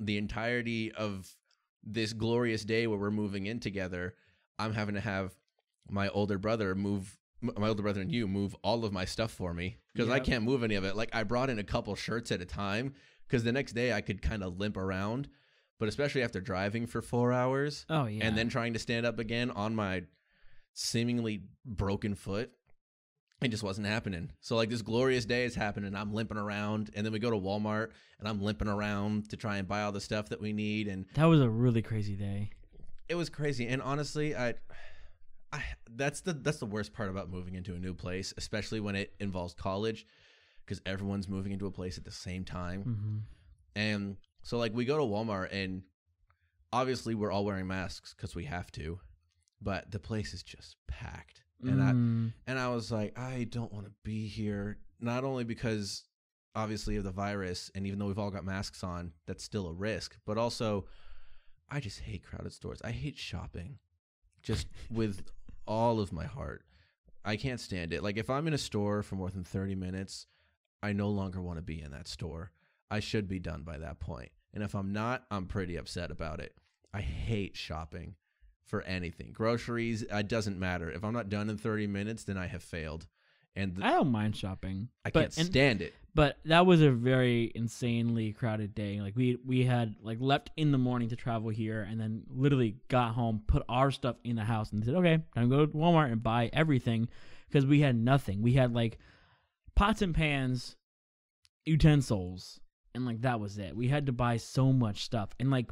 the entirety of this glorious day where we're moving in together, I'm having to have my older brother and you move all of my stuff for me because I can't move any of it. Like, I brought in a couple shirts at a time because the next day I could kind of limp around, but especially after driving for 4 hours and then trying to stand up again on my seemingly broken foot, it just wasn't happening. So like this glorious day is happening, I'm limping around, and then we go to Walmart and I'm limping around to try and buy all the stuff that we need. And that was a really crazy day. It was crazy. And honestly, that's the worst part about moving into a new place, especially when it involves college, because everyone's moving into a place at the same time. And so like we go to Walmart, and obviously we're all wearing masks because we have to, but the place is just packed. And I was like, I don't want to be here, not only because obviously of the virus, and even though we've all got masks on, that's still a risk, but also I just hate crowded stores. I hate shopping just with all of my heart. I can't stand it. Like if I'm in a store for more than 30 minutes, I no longer want to be in that store. I should be done by that point. And if I'm not, I'm pretty upset about it. I hate shopping for anything. Groceries, it doesn't matter. If I'm not done in 30 minutes, then I have failed. And I don't mind shopping. I can't stand it. But that was a very insanely crowded day. Like we had like left in the morning to travel here, and then literally got home, put our stuff in the house, and said, okay, time to go to Walmart and buy everything, because we had nothing. We had like pots and pans, utensils, and like that was it. We had to buy so much stuff, and like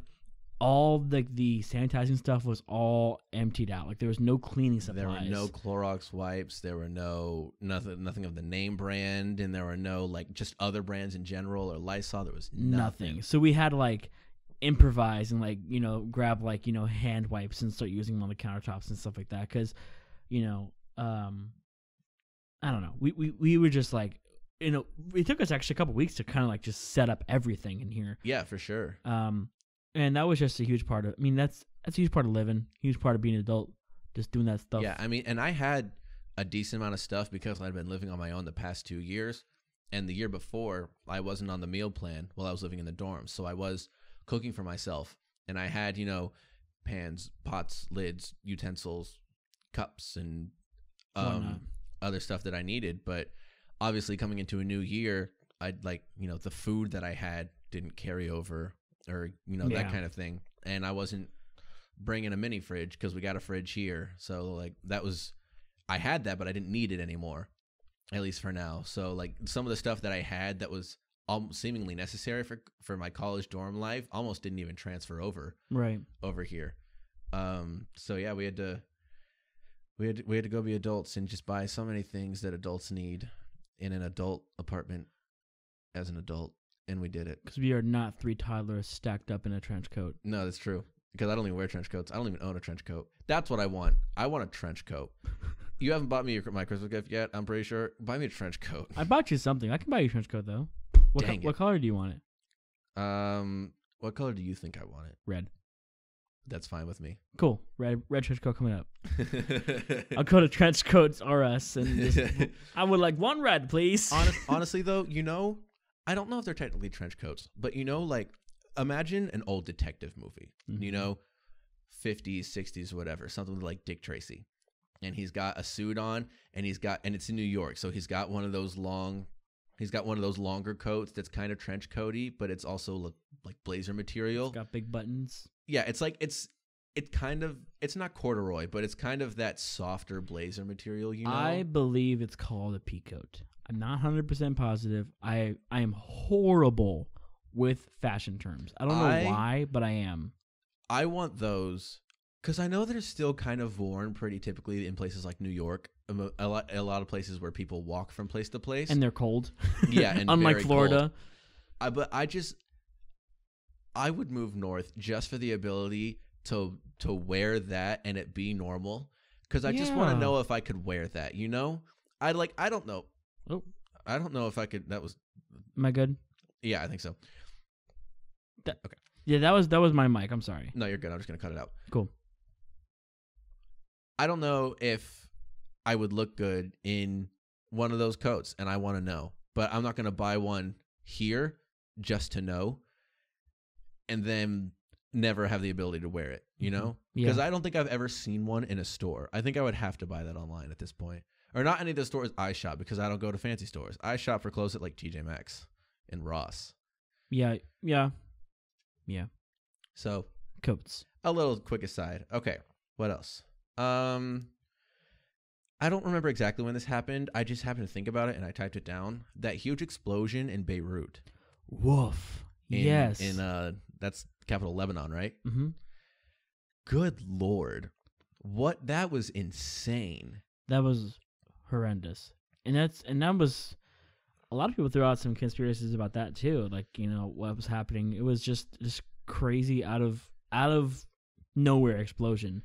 all the sanitizing stuff was all emptied out. Like there was no cleaning supplies. There were no Clorox wipes. There were nothing of the name brand, and there were no like just other brands in general or Lysol. There was nothing. So we had to like improvise and like grab like hand wipes and start using them on the countertops and stuff like that. Because I don't know. We were just like it took us actually a couple weeks to kind of like just set up everything in here. Yeah, for sure. And that was just a huge part of. I mean, that's a huge part of living, huge part of being an adult, just doing that stuff. Yeah, I mean, and I had a decent amount of stuff because I'd been living on my own the past 2 years, and the year before I wasn't on the meal plan while I was living in the dorms, so I was cooking for myself, and I had pans, pots, lids, utensils, cups, and other stuff that I needed. But obviously, coming into a new year, I'd like the food that I had didn't carry over. Or that kind of thing, and I wasn't bringing a mini fridge because we got a fridge here, so like I had that, but I didn't need it anymore, at least for now. So like some of the stuff that I had that was seemingly necessary for my college dorm life almost didn't even transfer over here. So yeah, we had to go be adults and just buy so many things that adults need in an adult apartment as an adult. And we did it. Because we are not 3 toddlers stacked up in a trench coat. No, that's true. Because I don't even wear trench coats. I don't even own a trench coat. That's what I want. I want a trench coat. You haven't bought me my Christmas gift yet, I'm pretty sure. Buy me a trench coat. I bought you something. I can buy you a trench coat, though. What color do you want it? What color do you think I want it? Red. That's fine with me. Cool. Red trench coat coming up. I'll go to Trench Coats RS and just, I would like one red, please. Honestly, though, I don't know if they're technically trench coats, but like imagine an old detective movie, 50s, 60s, whatever, something with like Dick Tracy, and he's got a suit on, and it's in New York, so he's got one of those longer coats that's kind of trench coaty, but it's also like blazer material. It's got big buttons. Yeah, it's like it's not corduroy, but it's kind of that softer blazer material. I believe it's called a peacoat. I'm not 100% positive. I am horrible with fashion terms. I don't know why, but I am. I want those because I know they're still kind of worn pretty typically in places like New York. A lot of places where people walk from place to place. And they're cold. Yeah, and unlike very Florida. Cold. But I would move north just for the ability to wear that and it be normal. Because I just want to know if I could wear that, you know? I don't know. Oh. I don't know if I could. That was. Am I good? Yeah, I think so. Okay. Yeah, that was my mic. I'm sorry. No, you're good. I'm just going to cut it out. Cool. I don't know if I would look good in one of those coats, and I want to know. But I'm not going to buy one here just to know and then never have the ability to wear it, you know? Because I don't think I've ever seen one in a store. I think I would have to buy that online at this point. Or not any of the stores I shop because I don't go to fancy stores. I shop for clothes at like TJ Maxx and Ross. Yeah. So coats. A little quick aside. Okay, what else? I don't remember exactly when this happened. I just happened to think about it and I typed it down. That huge explosion in Beirut. Woof. Yes. That's capital Lebanon, right? Mm-hmm. Good Lord. That was insane. That was horrendous. And that was a lot of people threw out some conspiracies about that too. Like, you know, what was happening. It was just crazy out of nowhere explosion.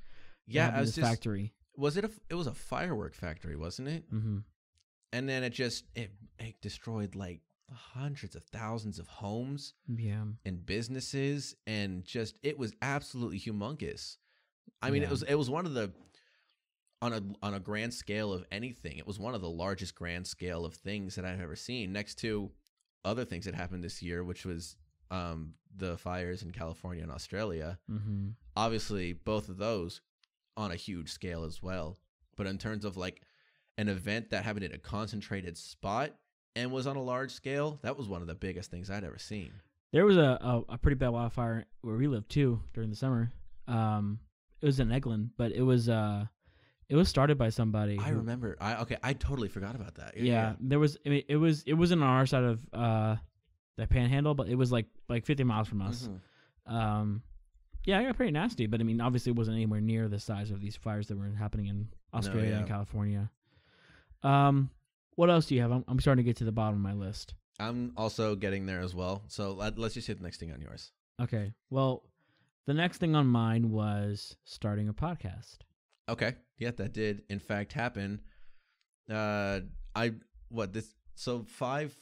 Yeah, it was just factory. It was a firework factory, wasn't it? Mm-hmm. And then it destroyed like hundreds of thousands of homes and businesses, and just it was absolutely humongous. I mean, it was one of the on a grand scale of anything. It was one of the largest grand scale of things that I've ever seen, next to other things that happened this year, which was the fires in California and Australia. Mm-hmm. Obviously, both of those on a huge scale as well. But in terms of like an event that happened in a concentrated spot and was on a large scale, that was one of the biggest things I'd ever seen. There was a pretty bad wildfire where we lived too during the summer. It was in Eglin, but it was started by somebody. I remember. I totally forgot about that. Yeah. There was. I mean, it was on our side of the Panhandle, but it was like 50 miles from us. Mm-hmm. Yeah, it got pretty nasty, but I mean, obviously, it wasn't anywhere near the size of these fires that were happening in Australia and California. What else do you have? I'm starting to get to the bottom of my list. I'm also getting there as well. So let's just hit the next thing on yours. Okay. Well, the next thing on mine was starting a podcast. Okay. Yeah, that did in fact happen. 5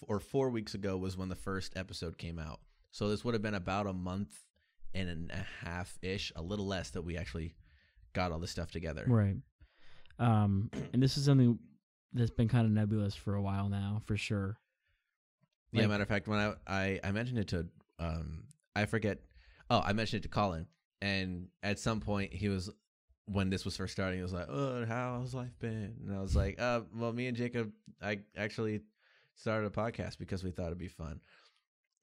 or 4 weeks ago was when the first episode came out. So this would have been about a month and a half-ish, a little less, that we actually got all this stuff together. Right. And this is something that's been kind of nebulous for a while now, for sure. Yeah, matter of fact, when I mentioned it to I forget. Oh, I mentioned it to Colin, and at some point when this was first starting, he was like, "Oh, how's life been?" And I was like, well, me and Jacob, I actually started a podcast because we thought it'd be fun."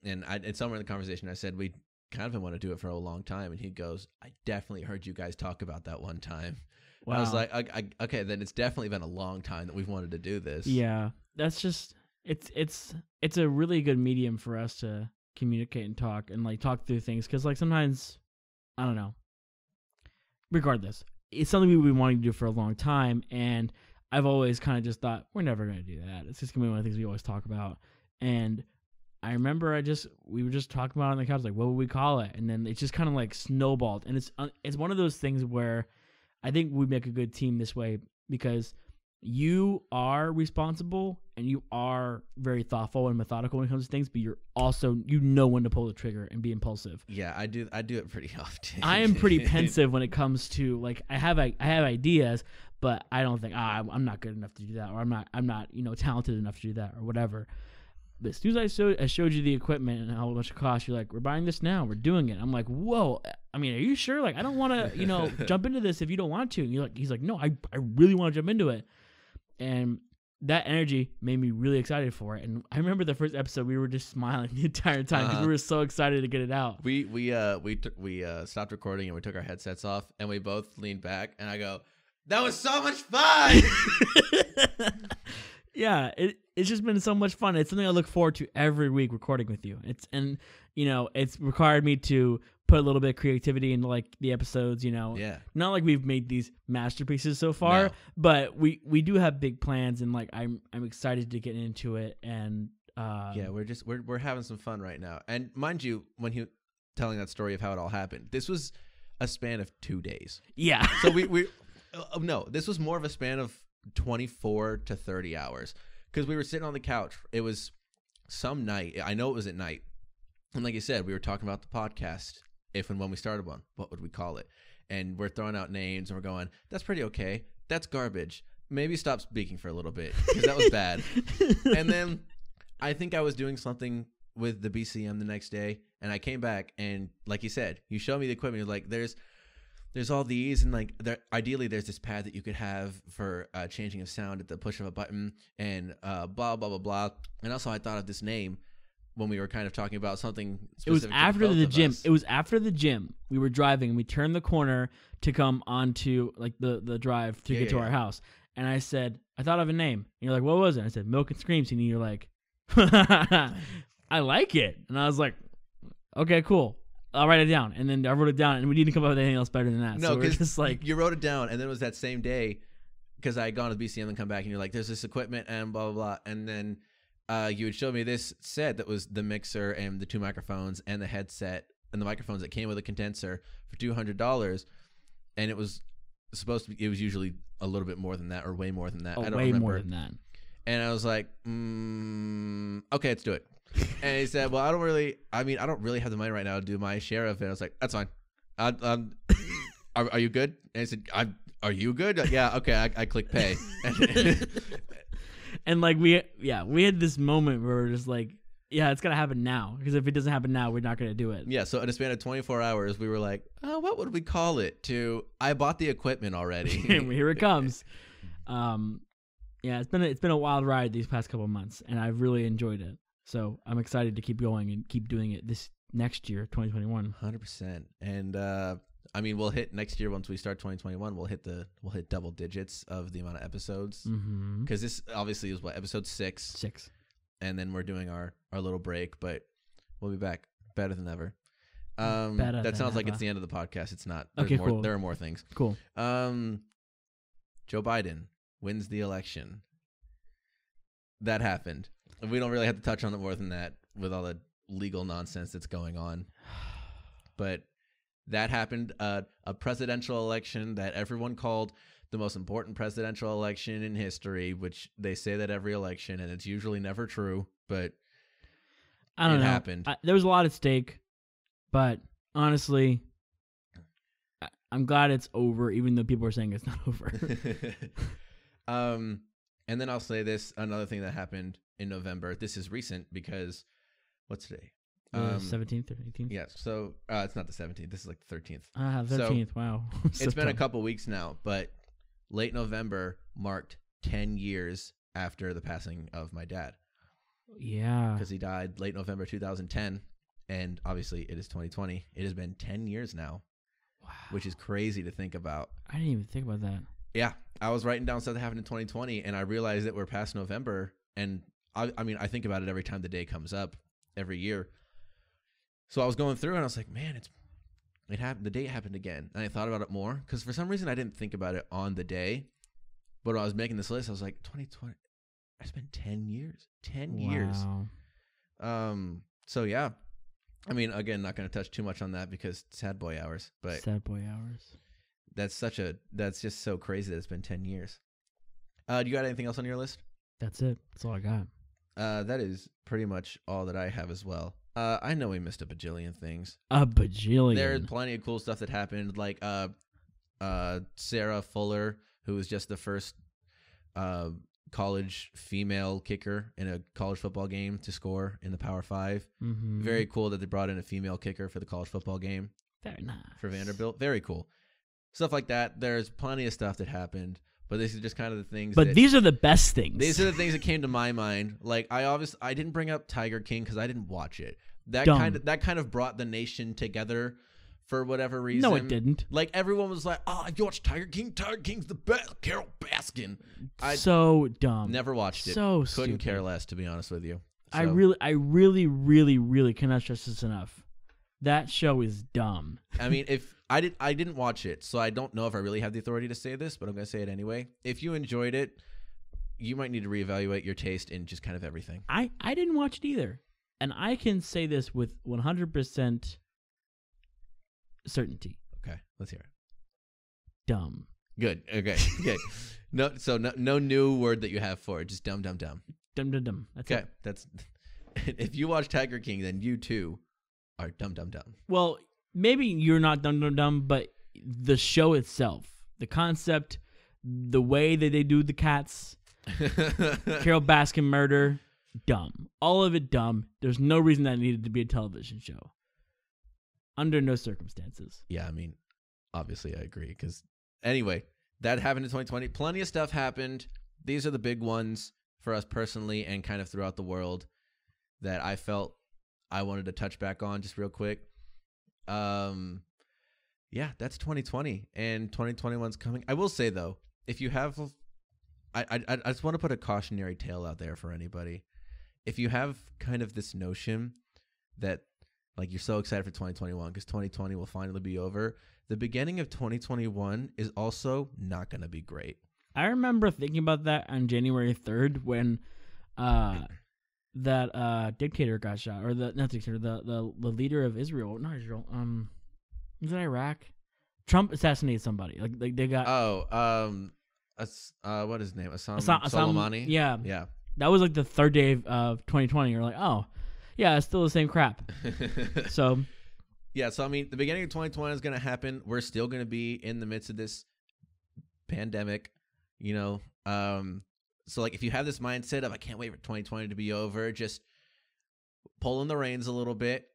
And somewhere in the conversation, I said we kind of want to do it for a long time, and he goes, "I definitely heard you guys talk about that one time." Wow. I was like, okay, then it's definitely been a long time that we've wanted to do this. Yeah, that's just it's a really good medium for us to communicate and talk and like talk through things, because like sometimes, I don't know. Regardless, it's something we've been wanting to do for a long time, and I've always kind of just thought we're never going to do that. It's just going to be one of the things we always talk about. And I remember we were just talking about it on the couch, like, what would we call it? And then it just kind of like snowballed. And it's one of those things where I think we make a good team this way, because you are responsible and you are very thoughtful and methodical when it comes to things, but you're also, when to pull the trigger and be impulsive. Yeah, I do it pretty often. I am pretty pensive when it comes to, like, I have ideas, but I don't think I'm not good enough to do that, or I'm not talented enough to do that, or whatever. But as soon as I showed you the equipment and how much it costs, you're like, we're buying this now, we're doing it. I'm like, whoa. I mean, are you sure? Like, I don't want to, jump into this if you don't want to. And he's like, no, I really want to jump into it. And that energy made me really excited for it. And I remember the first episode, we were just smiling the entire time because we were so excited to get it out. We stopped recording and we took our headsets off and we both leaned back and I go, that was so much fun. Yeah, it's just been so much fun. It's something I look forward to every week recording with you. It's required me to put a little bit of creativity into like the episodes. Yeah. Not like we've made these masterpieces so far, No. but we do have big plans, and like I'm excited to get into it. And Yeah, we're having some fun right now. And mind you, when he telling that story of how it all happened, this was a span of 2 days. yeah. So no, this was more of a span of 24 to 30 hours because we were sitting on the couch. It was some night. I know it was at night. And like you said, we were talking about the podcast. If and when we started one, what would we call it? And we're throwing out names and we're going, that's pretty okay. That's garbage. Maybe stop speaking for a little bit because that was bad. And then I think I was doing something with the BCM the next day, and I came back and like you said, you showed me the equipment. You're like, there's all these, and like ideally there's this pad that you could have for changing of sound at the push of a button, and blah blah blah blah. And also I thought of this name when we were kind of talking about something specific. It was after the gym. Us. It was after the gym. We were driving, and we turned the corner to come onto like the drive to get to our house. And I said, I thought of a name. And you're like, what was it? I said, Milk and Scream Scene. And you're like, I like it. And I was like, okay, cool. I'll write it down. And then I wrote it down, and we didn't come up with anything else better than that. No, so we're because just like, you wrote it down, and then it was that same day because I had gone to BCM and come back, and you're like, there's this equipment and blah, blah, blah. And then you had showed me this set that was the mixer and the 2 microphones and the headset and the microphones that came with a condenser for $200. And it was supposed to be, it was usually a little bit more than that or way more than that. I don't remember. More than that. And I was like, okay, let's do it. And he said, well, I don't really have the money right now to do my share of it. I was like, that's fine. Are you good? And he said, are you good? Yeah, okay. I click pay. And like we had this moment where we're just like, yeah, it's gonna happen now, because if it doesn't happen now, we're not gonna do it. Yeah. So in a span of 24 hours, we were like, what would we call it? I bought the equipment already. And here it comes. Yeah, it's been a wild ride these past couple of months, and I've really enjoyed it. So I'm excited to keep going and keep doing it this next year, 2021. 100%. And I mean, we'll hit next year once we start 2021. We'll hit double digits of the amount of episodes, because this obviously is episode 6, and then we're doing our little break, but we'll be back better than ever. That sounds like it's the end of the podcast. It's not. Okay, cool. There are more things. Cool. Joe Biden wins the election. That happened. We don't really have to touch on it more than that with all the legal nonsense that's going on. But that happened. A presidential election that everyone called the most important presidential election in history, which they say that every election, and it's usually never true, but I don't know. Happened. There was a lot at stake, but honestly, I'm glad it's over, even though people are saying it's not over. And then I'll say this, another thing that happened in November. This is recent because what's today? 17th or 18th? Yes. So it's not the 17th. This is like the 13th. 13th. Wow. It's been a couple weeks now, but late November marked 10 years after the passing of my dad. Yeah. Because he died late November 2010, and obviously it is 2020. It has been 10 years now. Wow. Which is crazy to think about. I didn't even think about that. Yeah. I was writing down stuff that happened in 2020, and I realized that we're past November, and I mean, I think about it every time the day comes up every year. So I was going through and I was like, man, it happened. The date happened again. And I thought about it more because for some reason I didn't think about it on the day. But when I was making this list, I was like, 2020, it's been 10 years. 10 years. So yeah. I mean, again, not going to touch too much on that because sad boy hours. But sad boy hours. That's just so crazy that it's been 10 years. Do you got anything else on your list? That's it. That's all I got. That is pretty much all that I have as well. I know we missed a bajillion things. A bajillion. There's plenty of cool stuff that happened, like Sarah Fuller, who was just the first college female kicker in a college football game to score in the Power 5. Mm-hmm. Very cool that they brought in a female kicker for the college football game. Very nice. For Vanderbilt. Very cool. Stuff like that. There's plenty of stuff that happened. But these are just kind of the things. But these are the best things. These are the things that came to my mind. Like I didn't bring up Tiger King because I didn't watch it. That kind of brought the nation together for whatever reason. No, it didn't. Like, everyone was like, "Oh, you watched Tiger King? Tiger King's the best." Carol Baskin. I So dumb. never watched it. So Couldn't stupid. care less, to be honest with you. I So, really cannot stress this enough. That show is dumb. I mean, if I didn't watch it, so I don't know if I really have the authority to say this, but I'm gonna say it anyway. If you enjoyed it, you might need to reevaluate your taste in just kind of everything. I didn't watch it either, and I can say this with 100% certainty. Okay, let's hear it. Dumb. Good. Okay. Okay. No new word that you have for it. Just dumb. Dumb. That's Okay, it. that's. If you watch Tiger King, then you too are dumb. Well, maybe you're not dumb, but the show itself, the concept, the way that they do the cats, Carol Baskin murder, dumb. All of it dumb. There's no reason that needed to be a television show. Under no circumstances. Yeah, I mean, obviously I agree. Because anyway, that happened in 2020. Plenty of stuff happened. These are the big ones for us personally and kind of throughout the world that I felt I wanted to touch back on just real quick. Yeah, that's 2020 and 2021's coming. I will say though, if you have, I just want to put a cautionary tale out there for anybody. If you have kind of this notion that like you're so excited for 2021 because 2020 will finally be over, the beginning of 2021 is also not going to be great. I remember thinking about that on January 3rd when that dictator got shot, or not dictator, the leader of Israel, not Israel, was it Iraq? Trump assassinated somebody. Like they got what is his name? Assam Soleimani. Yeah. Yeah. That was like the third day of 2020. You're like, oh, yeah, it's still the same crap. So, yeah. So I mean, the beginning of 2020 is going to happen. We're still going to be in the midst of this pandemic, you know. So like, if you have this mindset of I can't wait for 2020 to be over, just pulling the reins a little bit.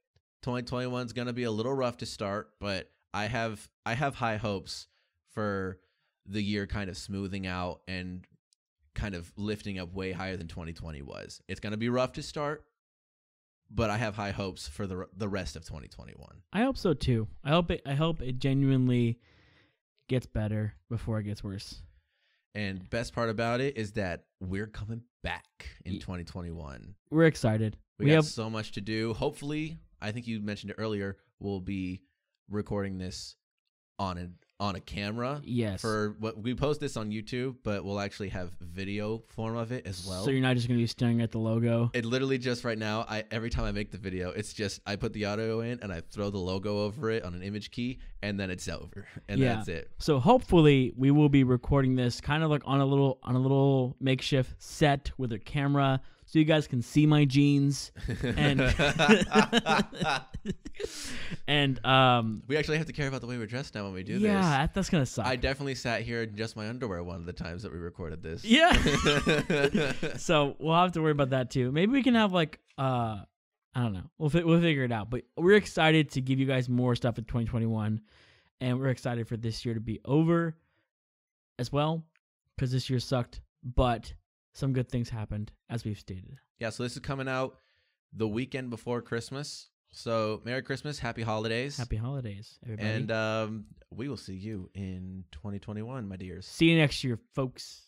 2021 is going to be a little rough to start, but I have high hopes for the year kind of smoothing out and kind of lifting up way higher than 2020 was. It's going to be rough to start, but I have high hopes for the rest of 2021. I hope so too. I hope it genuinely gets better before it gets worse. And best part about it is that we're coming back in 2021. We're excited. We have so much to do. Hopefully, I think you mentioned it earlier, we'll be recording this on a camera. Yes. For what we post this on YouTube, but we'll actually have video form of it as well. So you're not just going to be staring at the logo. It literally just right now, every time I make the video, it's just I put the audio in and I throw the logo over it on an image key, and then it's over, and that's it. So hopefully we will be recording this kind of like on a little makeshift set with a camera, so you guys can see my jeans, and and we actually have to care about the way we're dressed now when we do this. Yeah, that's gonna suck. I definitely sat here in just my underwear one of the times that we recorded this. Yeah. So we'll have to worry about that too. Maybe we can have like I don't know. We'll figure it out. But we're excited to give you guys more stuff in 2021, and we're excited for this year to be over as well, because this year sucked, but some good things happened, as we've stated. Yeah, so this is coming out the weekend before Christmas. So Merry Christmas, Happy Holidays. Happy Holidays, everybody. And we will see you in 2021, my dears. See you next year, folks.